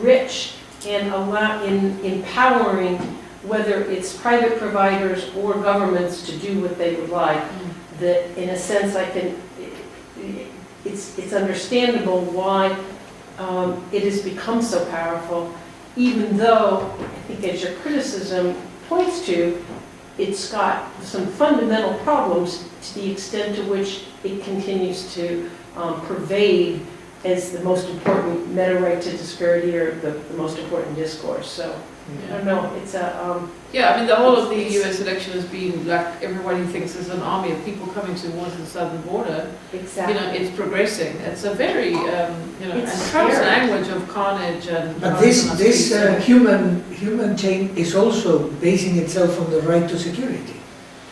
rich and empowering, whether it's private providers or governments to do what they would like. That in a sense it's understandable why it has become so powerful, even though I think, as your criticism points to, it's got some fundamental problems to the extent to which it continues to pervade as the most important meta right to disparity, or the most important discourse. So I don't know, it's a... Yeah, I mean, the whole of the US election has been like everybody thinks there's an army of people coming towards the southern border. Exactly. You know, it's progressing. It's a very, It's and Trump's scary. language of carnage and... But this human chain is also basing itself on the right to security.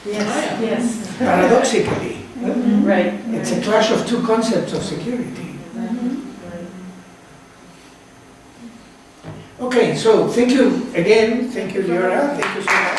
Yes, yes. Paradoxically, Right. it's a clash of two concepts of security. Okay, so thank you again. Thank you, LIORA. Thank you so much.